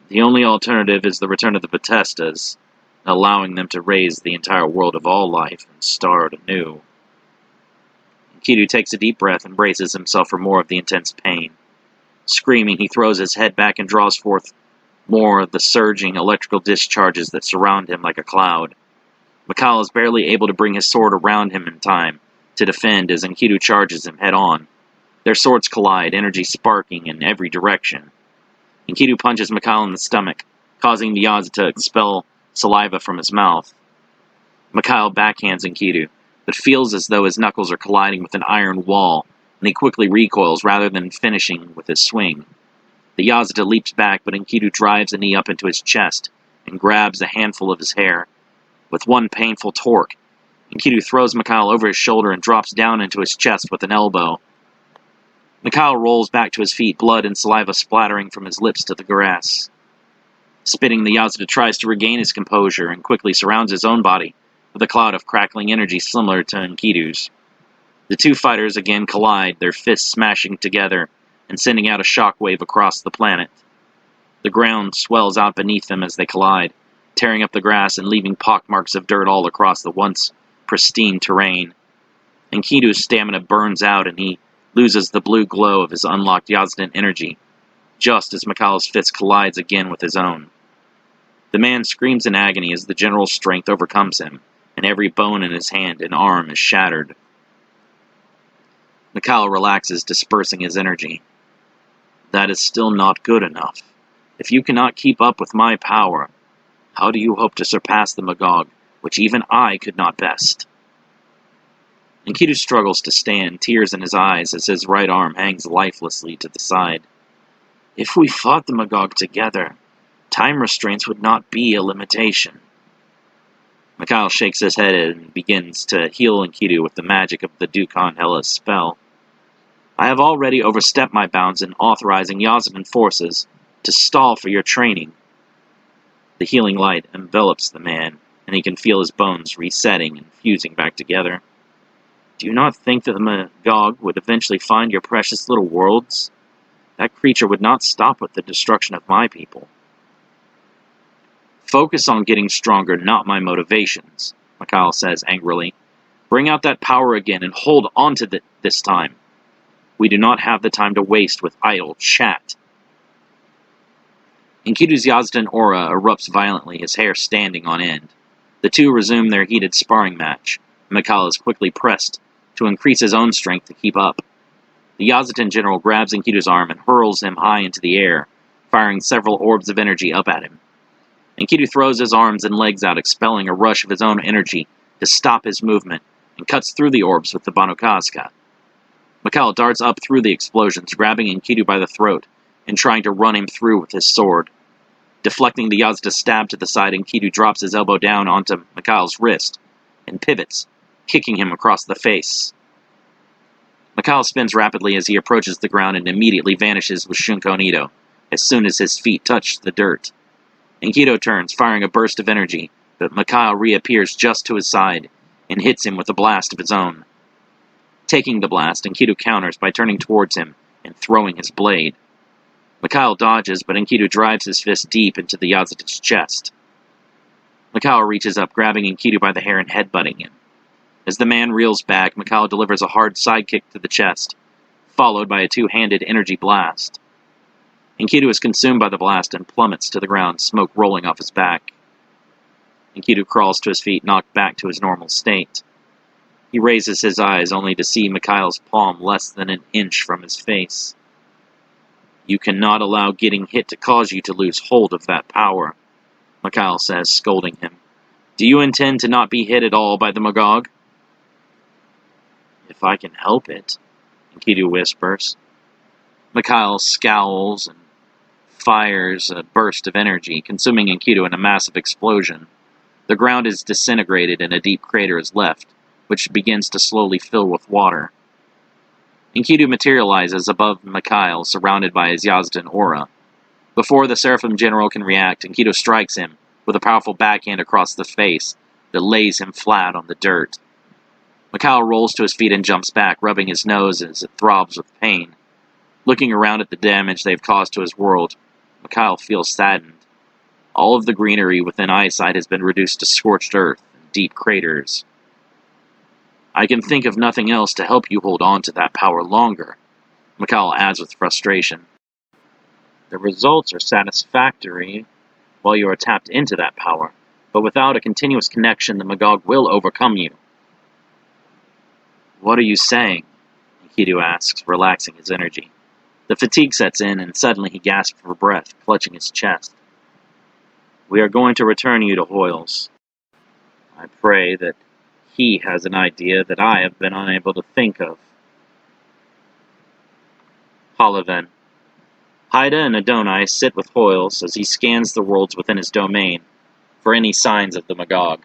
Speaker 1: The only alternative is the return of the Potestas, allowing them to raise the entire world of all life and start anew. Enkidu takes a deep breath and braces himself for more of the intense pain. Screaming, he throws his head back and draws forth more of the surging electrical discharges that surround him like a cloud. Mikhail is barely able to bring his sword around him in time to defend as Enkidu charges him head-on. Their swords collide, energy sparking in every direction. Enkidu punches Mikhail in the stomach, causing the Yazata to expel saliva from his mouth. Mikhail backhands Enkidu, but feels as though his knuckles are colliding with an iron wall, and he quickly recoils rather than finishing with his swing. The Yazda leaps back, but Enkidu drives a knee up into his chest and grabs a handful of his hair. With one painful torque, Enkidu throws Mikhail over his shoulder and drops down into his chest with an elbow. Mikhail rolls back to his feet, blood and saliva splattering from his lips to the grass. Spitting, the Yazda tries to regain his composure and quickly surrounds his own body with a cloud of crackling energy similar to Enkidu's. The two fighters again collide, their fists smashing together and sending out a shockwave across the planet. The ground swells out beneath them as they collide, tearing up the grass and leaving pockmarks of dirt all across the once pristine terrain. Enkidu's stamina burns out and he loses the blue glow of his unlocked Yazdan energy, just as Mikhail's fist collides again with his own. The man screams in agony as the general's strength overcomes him, and every bone in his hand and arm is shattered. Mikhail relaxes, dispersing his energy. That is still not good enough. If you cannot keep up with my power, how do you hope to surpass the Magog, which even I could not best? Enkidu struggles to stand, tears in his eyes as his right arm hangs lifelessly to the side. If we fought the Magog together, time restraints would not be a limitation. Mikhail shakes his head and begins to heal Enkidu with the magic of the Dukan Hela's spell. I have already overstepped my bounds in authorizing Yazdan forces to stall for your training. The healing light envelops the man, and he can feel his bones resetting and fusing back together. Do you not think that the Magog would eventually find your precious little worlds? That creature would not stop with the destruction of my people. Focus on getting stronger, not my motivations, Mikhail says angrily. Bring out that power again and hold on to it this time. We do not have the time to waste with idle chat. Enkidu's Yazdan aura erupts violently, his hair standing on end. The two resume their heated sparring match. Mikhail is quickly pressed to increase his own strength to keep up. The Yazdan general grabs Enkidu's arm and hurls him high into the air, firing several orbs of energy up at him. Enkidu throws his arms and legs out, expelling a rush of his own energy to stop his movement, and cuts through the orbs with the Banukazka. Mikhail darts up through the explosions, grabbing Enkidu by the throat and trying to run him through with his sword. Deflecting the Yazda's stab to the side, Enkidu drops his elbow down onto Mikhail's wrist and pivots, kicking him across the face. Mikhail spins rapidly as he approaches the ground and immediately vanishes with Shunko Nido as soon as his feet touch the dirt. Enkidu turns, firing a burst of energy, but Mikhail reappears just to his side and hits him with a blast of his own. Taking the blast, Enkidu counters by turning towards him and throwing his blade. Mikhail dodges, but Enkidu drives his fist deep into the Yazdan's chest. Mikhail reaches up, grabbing Enkidu by the hair and headbutting him. As the man reels back, Mikhail delivers a hard sidekick to the chest, followed by a two-handed energy blast. Enkidu is consumed by the blast and plummets to the ground, smoke rolling off his back. Enkidu crawls to his feet, knocked back to his normal state. He raises his eyes only to see Mikhail's palm less than an inch from his face. You cannot allow getting hit to cause you to lose hold of that power, Mikhail says, scolding him. Do you intend to not be hit at all by the Magog? If I can help it, Enkidu whispers. Mikhail scowls and fires a burst of energy, consuming Enkidu in a massive explosion. The ground is disintegrated and a deep crater is left, which begins to slowly fill with water. Enkidu materializes above Mikhail, surrounded by his Yazdan aura. Before the Seraphim General can react, Enkidu strikes him with a powerful backhand across the face that lays him flat on the dirt. Mikhail rolls to his feet and jumps back, rubbing his nose as it throbs with pain. Looking around at the damage they've caused to his world, Mikhail feels saddened. All of the greenery within eyesight has been reduced to scorched earth and deep craters. I can think of nothing else to help you hold on to that power longer, Mikhail adds with frustration. The results are satisfactory while you are tapped into that power, but without a continuous connection, the Magog will overcome you. What are you saying? Enkidu asks, relaxing his energy. The fatigue sets in, and suddenly he gasps for breath, clutching his chest. We are going to return you to Hoyles. I pray that he has an idea that I have been unable to think of. Halaven. Haida and Adonai sit with Hoyles as he scans the worlds within his domain for any signs of the Magog.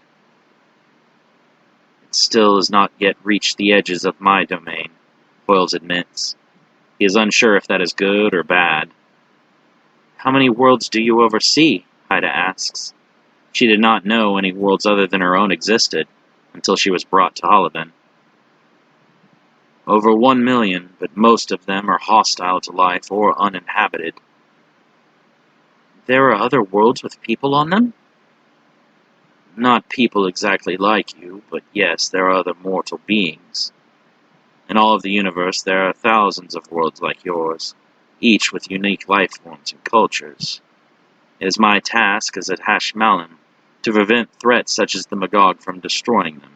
Speaker 1: It still has not yet reached the edges of my domain, Hoyles admits. He is unsure if that is good or bad. How many worlds do you oversee? Haida asks. She did not know any worlds other than her own existed until she was brought to Halaben. Over 1 million, but most of them are hostile to life or uninhabited. There are other worlds with people on them? Not people exactly like you, but yes, there are other mortal beings. In all of the universe, there are thousands of worlds like yours, each with unique life forms and cultures. It is my task as a Hashmalim to prevent threats such as the Magog from destroying them.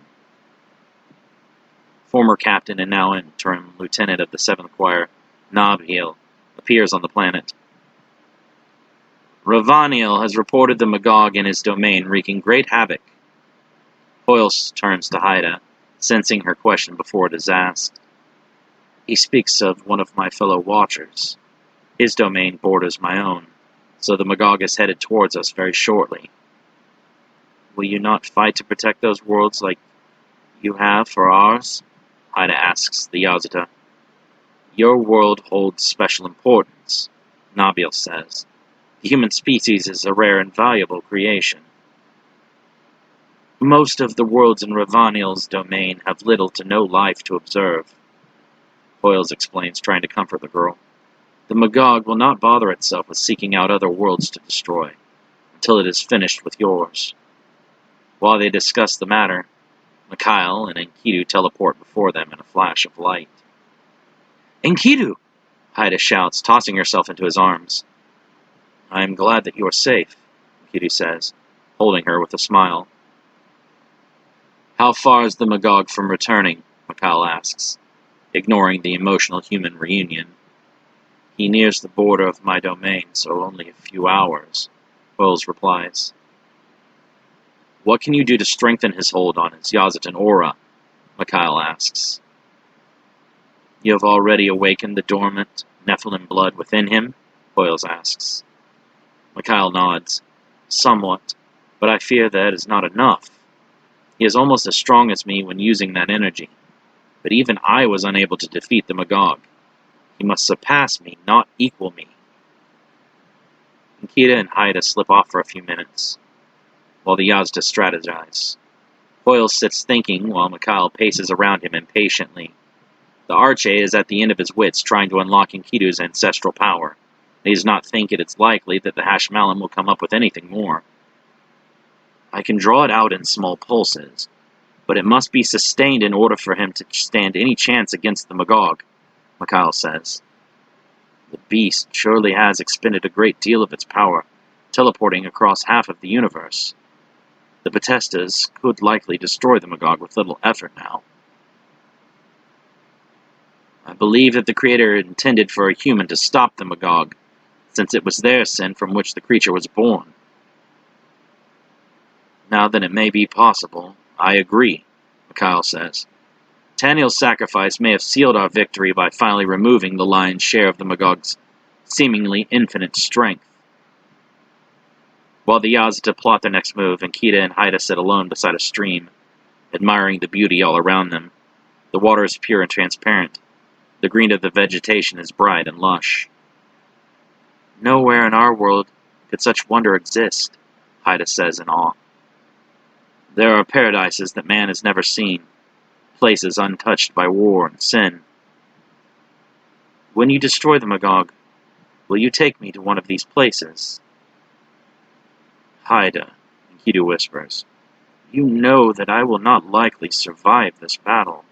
Speaker 1: Former captain and now interim lieutenant of the 7th Choir, Nabheel, appears on the planet. Ravaniel has reported the Magog in his domain, wreaking great havoc. Hoyles turns to Haida, sensing her question before it is asked. He speaks of one of my fellow Watchers. His domain borders my own, so the Magog is headed towards us very shortly. Will you not fight to protect those worlds like you have for ours? Haida asks the Yazata. Your world holds special importance, Nabheel says. The human species is a rare and valuable creation. Most of the worlds in Ravaniel's domain have little to no life to observe, Hoyles explains, trying to comfort the girl. The Magog will not bother itself with seeking out other worlds to destroy, until it is finished with yours. While they discuss the matter, Mikhail and Enkidu teleport before them in a flash of light. Enkidu! Haida shouts, tossing herself into his arms. I am glad that you are safe, Enkidu says, holding her with a smile. How far is the Magog from returning? Mikhail asks, ignoring the emotional human reunion. He nears the border of my domain, so only a few hours, Hoyles replies. What can you do to strengthen his hold on his Yazatan aura? Mikhail asks. You have already awakened the dormant Nephilim blood within him? Hoyles asks. Mikhail nods. Somewhat, but I fear that is not enough. He is almost as strong as me when using that energy, but even I was unable to defeat the Magog. He must surpass me, not equal me. Nikita and Haida slip off for a few minutes, while the Yazda strategize. Doyle sits thinking while Mikhail paces around him impatiently. The Arche is at the end of his wits trying to unlock Enkidu's ancestral power. He does not think it is likely that the Hashmalim will come up with anything more. I can draw it out in small pulses, but it must be sustained in order for him to stand any chance against the Magog, Mikhail says. The beast surely has expended a great deal of its power, teleporting across half of the universe. The Potestas could likely destroy the Magog with little effort now. I believe that the Creator intended for a human to stop the Magog, since it was their sin from which the creature was born. Now that it may be possible, I agree, Mikhail says. Taniel's sacrifice may have sealed our victory by finally removing the lion's share of the Magog's seemingly infinite strength. While the Yazda plot their next move, Enkidu and Haida sit alone beside a stream, admiring the beauty all around them. The water is pure and transparent. The green of the vegetation is bright and lush. Nowhere in our world could such wonder exist, Haida says in awe. There are paradises that man has never seen, places untouched by war and sin. When you destroy the Magog, will you take me to one of these places? Haida, Enkidu whispers, you know that I will not likely survive this battle.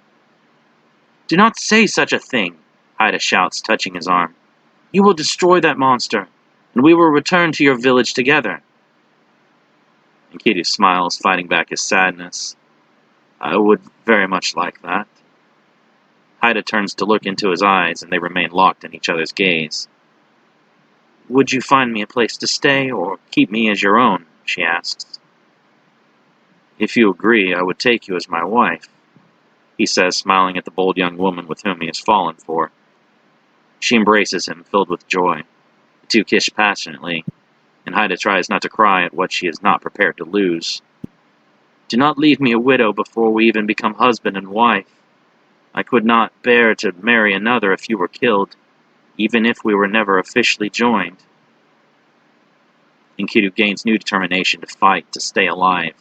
Speaker 1: Do not say such a thing, Haida shouts, touching his arm. You will destroy that monster, and we will return to your village together. Enkidu smiles, fighting back his sadness. I would very much like that. Haida turns to look into his eyes, and they remain locked in each other's gaze. Would you find me a place to stay, or keep me as your own? She asks. If you agree, I would take you as my wife, he says, smiling at the bold young woman with whom he has fallen for. She embraces him, filled with joy. two kiss passionately, and Haida tries not to cry at what she is not prepared to lose. Do not leave me a widow before we even become husband and wife. I could not bear to marry another if you were killed, even if we were never officially joined. Enkidu gains new determination to fight to stay alive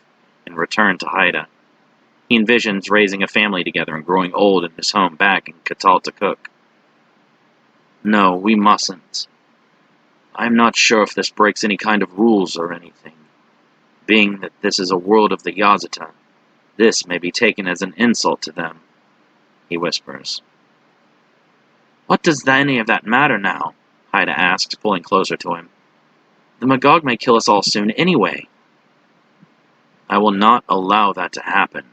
Speaker 1: and return to Haida. He envisions raising a family together and growing old in his home back in Kataltakuk. No, we mustn't. I'm not sure if this breaks any kind of rules or anything. Being that this is a world of the Yazata, this may be taken as an insult to them, he whispers. What does any of that matter now? Haida asks, pulling closer to him. The Magog may kill us all soon anyway. I will not allow that to happen,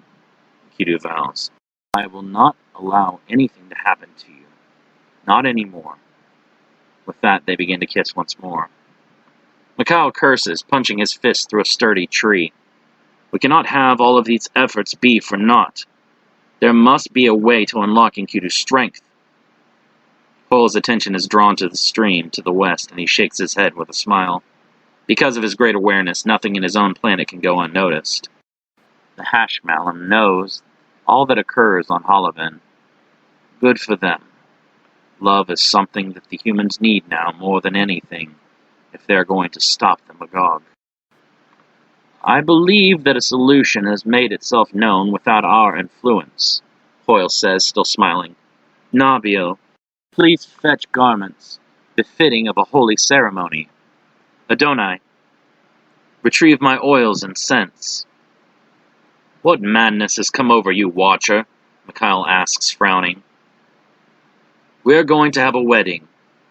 Speaker 1: Enkidu vows. I will not allow anything to happen to you. Not anymore. With that, they begin to kiss once more. Mikhail curses, punching his fist through a sturdy tree. We cannot have all of these efforts be for naught. There must be a way to unlock Enkidu's strength. Doyle's attention is drawn to the stream to the west, and he shakes his head with a smile. Because of his great awareness, nothing in his own planet can go unnoticed. The Hashmallam knows all that occurs on Halavan. Good for them. Love is something that the humans need now more than anything, if they're going to stop the Magog. I believe that a solution has made itself known without our influence, Doyle says, still smiling. Nabio, please fetch garments befitting of a holy ceremony. Adonai, retrieve my oils and scents. What madness has come over you, Watcher? Mikhail asks, frowning. We are going to have a wedding,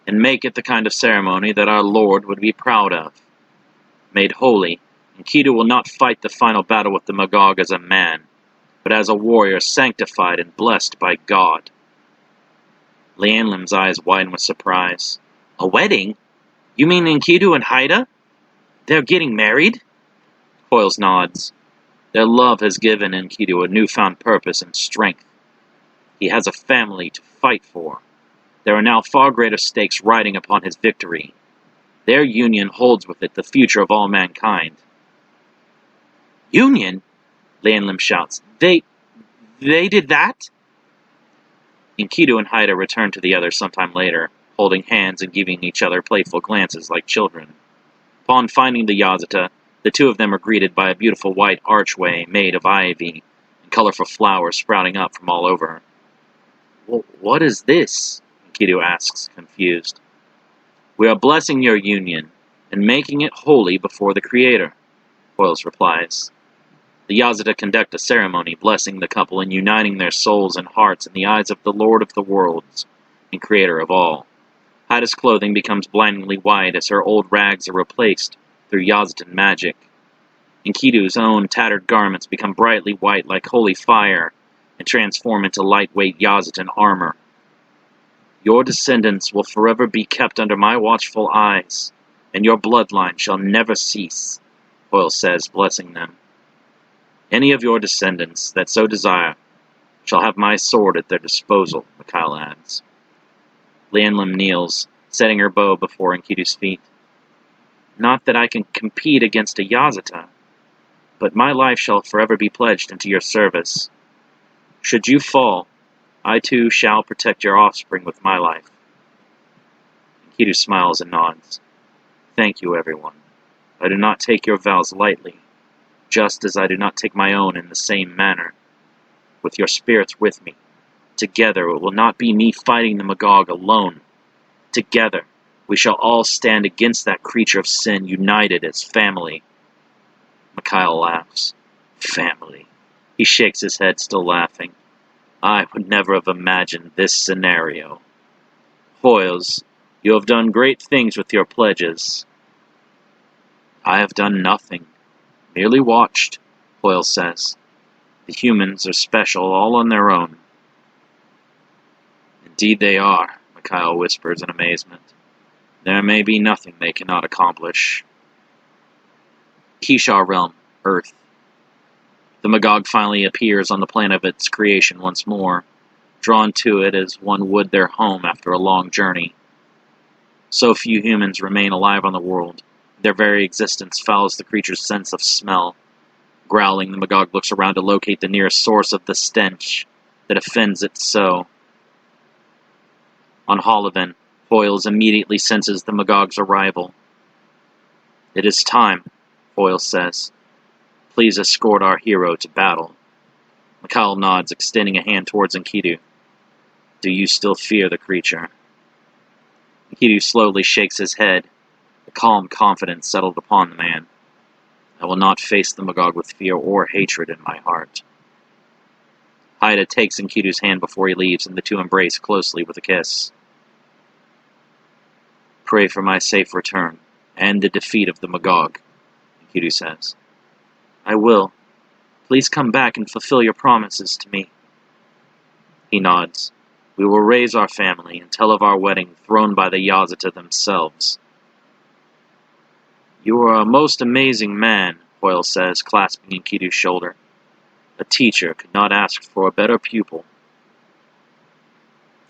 Speaker 1: and make it the kind of ceremony that our Lord would be proud of. Made holy, Enkidu will not fight the final battle with the Magog as a man, but as a warrior sanctified and blessed by God. Lianlim's eyes widen with surprise. A wedding? You mean Enkidu and Haida? They're getting married? Doyle nods. Their love has given Enkidu a newfound purpose and strength. He has a family to fight for. There are now far greater stakes riding upon his victory. Their union holds with it the future of all mankind. Union? Lianlim shouts. They did that? Enkidu and Haida return to the others sometime later, holding hands and giving each other playful glances like children. Upon finding the Yazata, the two of them are greeted by a beautiful white archway made of ivy and colorful flowers sprouting up from all over. What is this? Enkidu asks, confused. We are blessing your union and making it holy before the Creator, Doyle replies. The Yazata conduct a ceremony blessing the couple and uniting their souls and hearts in the eyes of the Lord of the worlds and Creator of all. Haida's clothing becomes blindingly white as her old rags are replaced through Yazatan magic. Enkidu's own tattered garments become brightly white like holy fire and transform into lightweight Yazatan armor. Your descendants will forever be kept under my watchful eyes, and your bloodline shall never cease, Doyle says, blessing them. Any of your descendants that so desire shall have my sword at their disposal, Mikhail adds. Lianlim kneels, setting her bow before Enkidu's feet. Not that I can compete against a Yazata, but my life shall forever be pledged into your service. Should you fall, I too shall protect your offspring with my life. Enkidu smiles and nods. Thank you, everyone. I do not take your vows lightly, just as I do not take my own in the same manner. With your spirits with me, together it will not be me fighting the Magog alone. Together, we shall all stand against that creature of sin, united as family. Mikhail laughs. Family. He shakes his head, still laughing. I would never have imagined this scenario. Hoyles, you have done great things with your pledges. I have done nothing. Merely watched, Doyle says. The humans are special all on their own. Indeed they are, Mikhail whispers in amazement. There may be nothing they cannot accomplish. Kishar realm, Earth. The Magog finally appears on the planet of its creation once more, drawn to it as one would their home after a long journey. So few humans remain alive on the world. Their very existence fouls the creature's sense of smell. Growling, the Magog looks around to locate the nearest source of the stench that offends it so. On Holoven, Foils immediately senses the Magog's arrival. "It is time," Foils says. "Please escort our hero to battle." Mikhail nods, extending a hand towards Enkidu. "Do you still fear the creature?" Enkidu slowly shakes his head. A calm confidence settled upon the man. "I will not face the Magog with fear or hatred in my heart." Haida takes Enkidu's hand before he leaves, and the two embrace closely with a kiss. "Pray for my safe return, and the defeat of the Magog," Enkidu says. "I will. Please come back and fulfill your promises to me." He nods. "We will raise our family and tell of our wedding thrown by the Yazata themselves." "You are a most amazing man," Doyle says, clasping Enkidu's shoulder. "A teacher could not ask for a better pupil."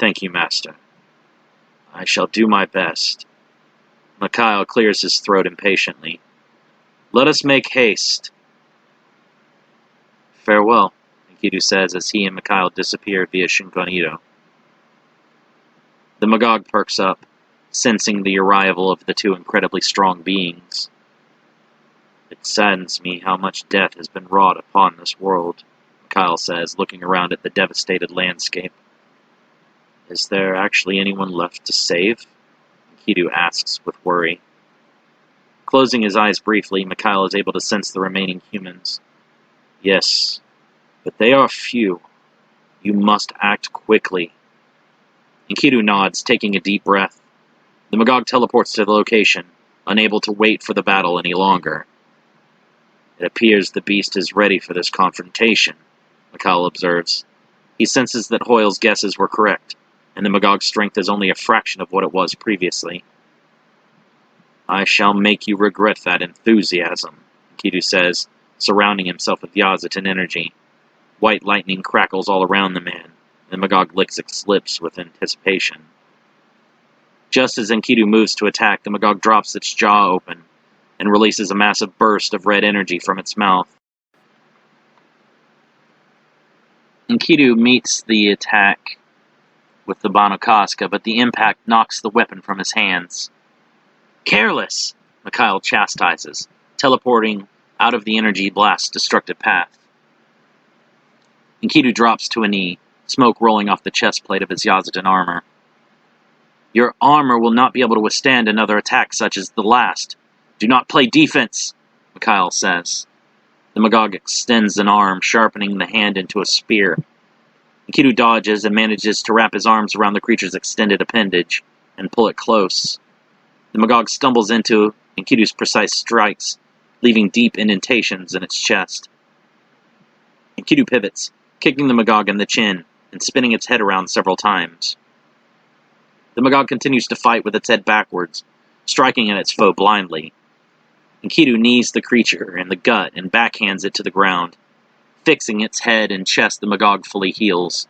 Speaker 1: "Thank you, Master. I shall do my best." Mikhail clears his throat impatiently. "Let us make haste." "Farewell," Enkidu says as he and Mikhail disappear via Shinkonito. The Magog perks up, sensing the arrival of the two incredibly strong beings. "It saddens me how much death has been wrought upon this world," Mikhail says, looking around at the devastated landscape. "Is there actually anyone left to save?" Enkidu asks with worry. Closing his eyes briefly, Mikhail is able to sense the remaining humans. "Yes, but they are few. You must act quickly." Enkidu nods, taking a deep breath. The Magog teleports to the location, unable to wait for the battle any longer. "It appears the beast is ready for this confrontation," Mikhail observes. He senses that Hoyle's guesses were correct, and the Magog's strength is only a fraction of what it was previously. "I shall make you regret that enthusiasm," Enkidu says, surrounding himself with Yazatan energy. White lightning crackles all around the man, and the Magog licks its lips with anticipation. Just as Enkidu moves to attack, the Magog drops its jaw open and releases a massive burst of red energy from its mouth. Enkidu meets the attack with the Banokaska, but the impact knocks the weapon from his hands. "Careless!" Mikhail chastises, teleporting out of the energy blast's destructive path. Enkidu drops to a knee, smoke rolling off the chest plate of his Yazatan armor. "Your armor will not be able to withstand another attack such as the last. Do not play defense," Mikhail says. The Magog extends an arm, sharpening the hand into a spear. Enkidu dodges and manages to wrap his arms around the creature's extended appendage and pull it close. The Magog stumbles into Enkidu's precise strikes, leaving deep indentations in its chest. Enkidu pivots, kicking the Magog in the chin and spinning its head around several times. The Magog continues to fight with its head backwards, striking at its foe blindly. Enkidu knees the creature in the gut and backhands it to the ground. Fixing its head and chest, the Magog fully heals.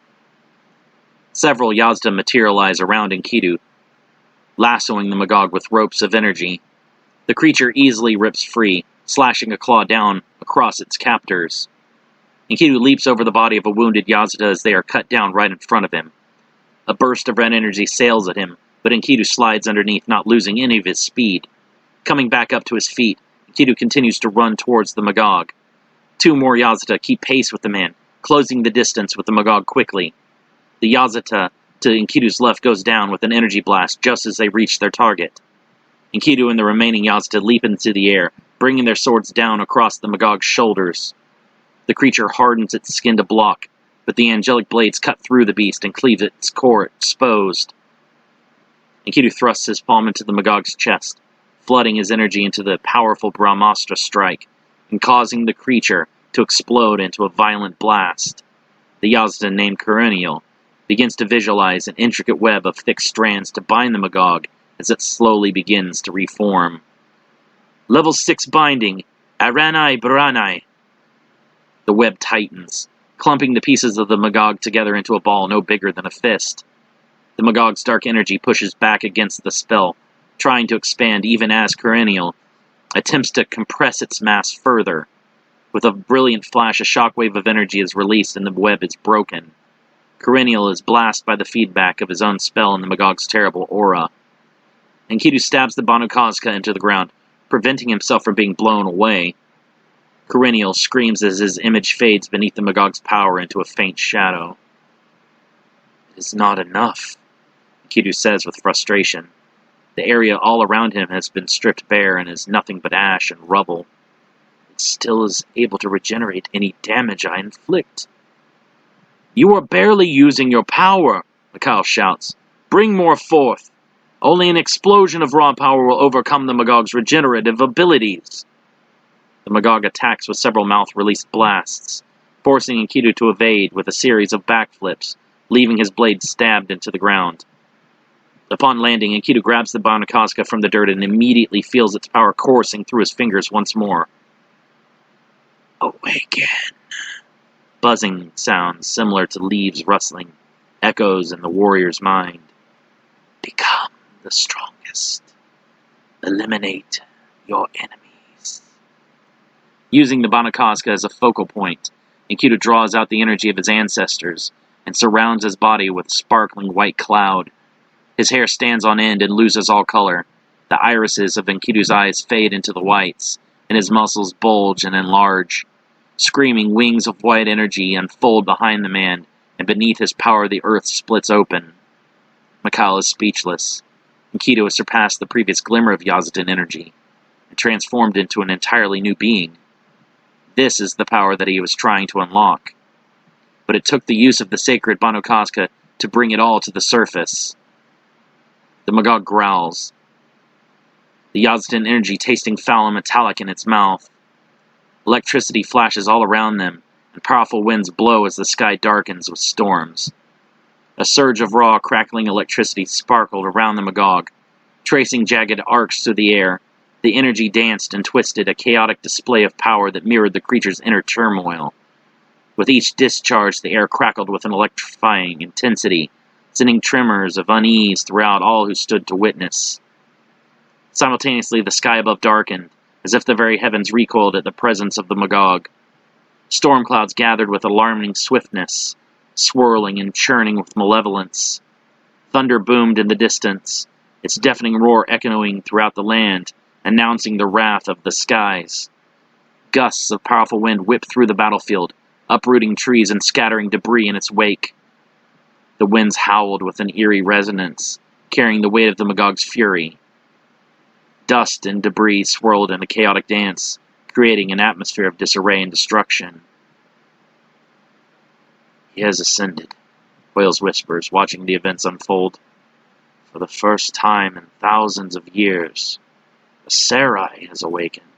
Speaker 1: Several Yazda materialize around Enkidu, lassoing the Magog with ropes of energy. The creature easily rips free, slashing a claw down across its captors. Enkidu leaps over the body of a wounded Yazda as they are cut down right in front of him. A burst of red energy sails at him, but Enkidu slides underneath, not losing any of his speed. Coming back up to his feet, Enkidu continues to run towards the Magog. Two more Yazata keep pace with the man, closing the distance with the Magog quickly. The Yazata to Enkidu's left goes down with an energy blast just as they reach their target. Enkidu and the remaining Yazata leap into the air, bringing their swords down across the Magog's shoulders. The creature hardens its skin to block, but the angelic blades cut through the beast and cleave its core exposed. Enkidu thrusts his palm into the Magog's chest, flooding his energy into the powerful Brahmastra strike, and causing the creature to explode into a violent blast. The Yazda named Coronial begins to visualize an intricate web of thick strands to bind the Magog as it slowly begins to reform. Level 6 binding, Aranai Baranai. The web tightens, clumping the pieces of the Magog together into a ball no bigger than a fist. The Magog's dark energy pushes back against the spell, trying to expand even as Corinial attempts to compress its mass further. With a brilliant flash, a shockwave of energy is released and the web is broken. Corinial is blasted by the feedback of his own spell and the Magog's terrible aura. Enkidu stabs the Banu Kazka into the ground, preventing himself from being blown away. Corinial screams as his image fades beneath the Magog's power into a faint shadow. "It is not enough," Enkidu says with frustration. The area all around him has been stripped bare and is nothing but ash and rubble. It still is able to regenerate any damage I inflict. "You are barely using your power," Mikhail shouts. "Bring more forth. Only an explosion of raw power will overcome the Magog's regenerative abilities." The Magog attacks with several mouth-released blasts, forcing Enkidu to evade with a series of backflips, leaving his blade stabbed into the ground. Upon landing, Enkidu grabs the Banu Kazka from the dirt and immediately feels its power coursing through his fingers once more. "Awaken." Buzzing sounds similar to leaves rustling echoes in the warrior's mind. "Become the strongest. Eliminate your enemies." Using the Banu Kazka as a focal point, Enkidu draws out the energy of his ancestors and surrounds his body with a sparkling white cloud. His hair stands on end and loses all color. The irises of Enkidu's eyes fade into the whites, and his muscles bulge and enlarge. Screaming wings of white energy unfold behind the man, and beneath his power the earth splits open. Mikhail is speechless. Enkidu has surpassed the previous glimmer of Yazdan energy, and transformed into an entirely new being. This is the power that he was trying to unlock. But it took the use of the sacred Banu Kazka to bring it all to the surface. The Magog growls, the Yazdan energy tasting foul and metallic in its mouth. Electricity flashes all around them, and powerful winds blow as the sky darkens with storms. A surge of raw, crackling electricity sparkled around the Magog, tracing jagged arcs through the air. The energy danced and twisted, a chaotic display of power that mirrored the creature's inner turmoil. With each discharge, the air crackled with an electrifying intensity, sending tremors of unease throughout all who stood to witness. Simultaneously, the sky above darkened, as if the very heavens recoiled at the presence of the Magog. Storm clouds gathered with alarming swiftness, swirling and churning with malevolence. Thunder boomed in the distance, its deafening roar echoing throughout the land, announcing the wrath of the skies. Gusts of powerful wind whipped through the battlefield, uprooting trees and scattering debris in its wake. The winds howled with an eerie resonance, carrying the weight of the Magog's fury. Dust and debris swirled in a chaotic dance, creating an atmosphere of disarray and destruction. "He has ascended," Doyle whispers, watching the events unfold. "For the first time in thousands of years, the Serai has awakened."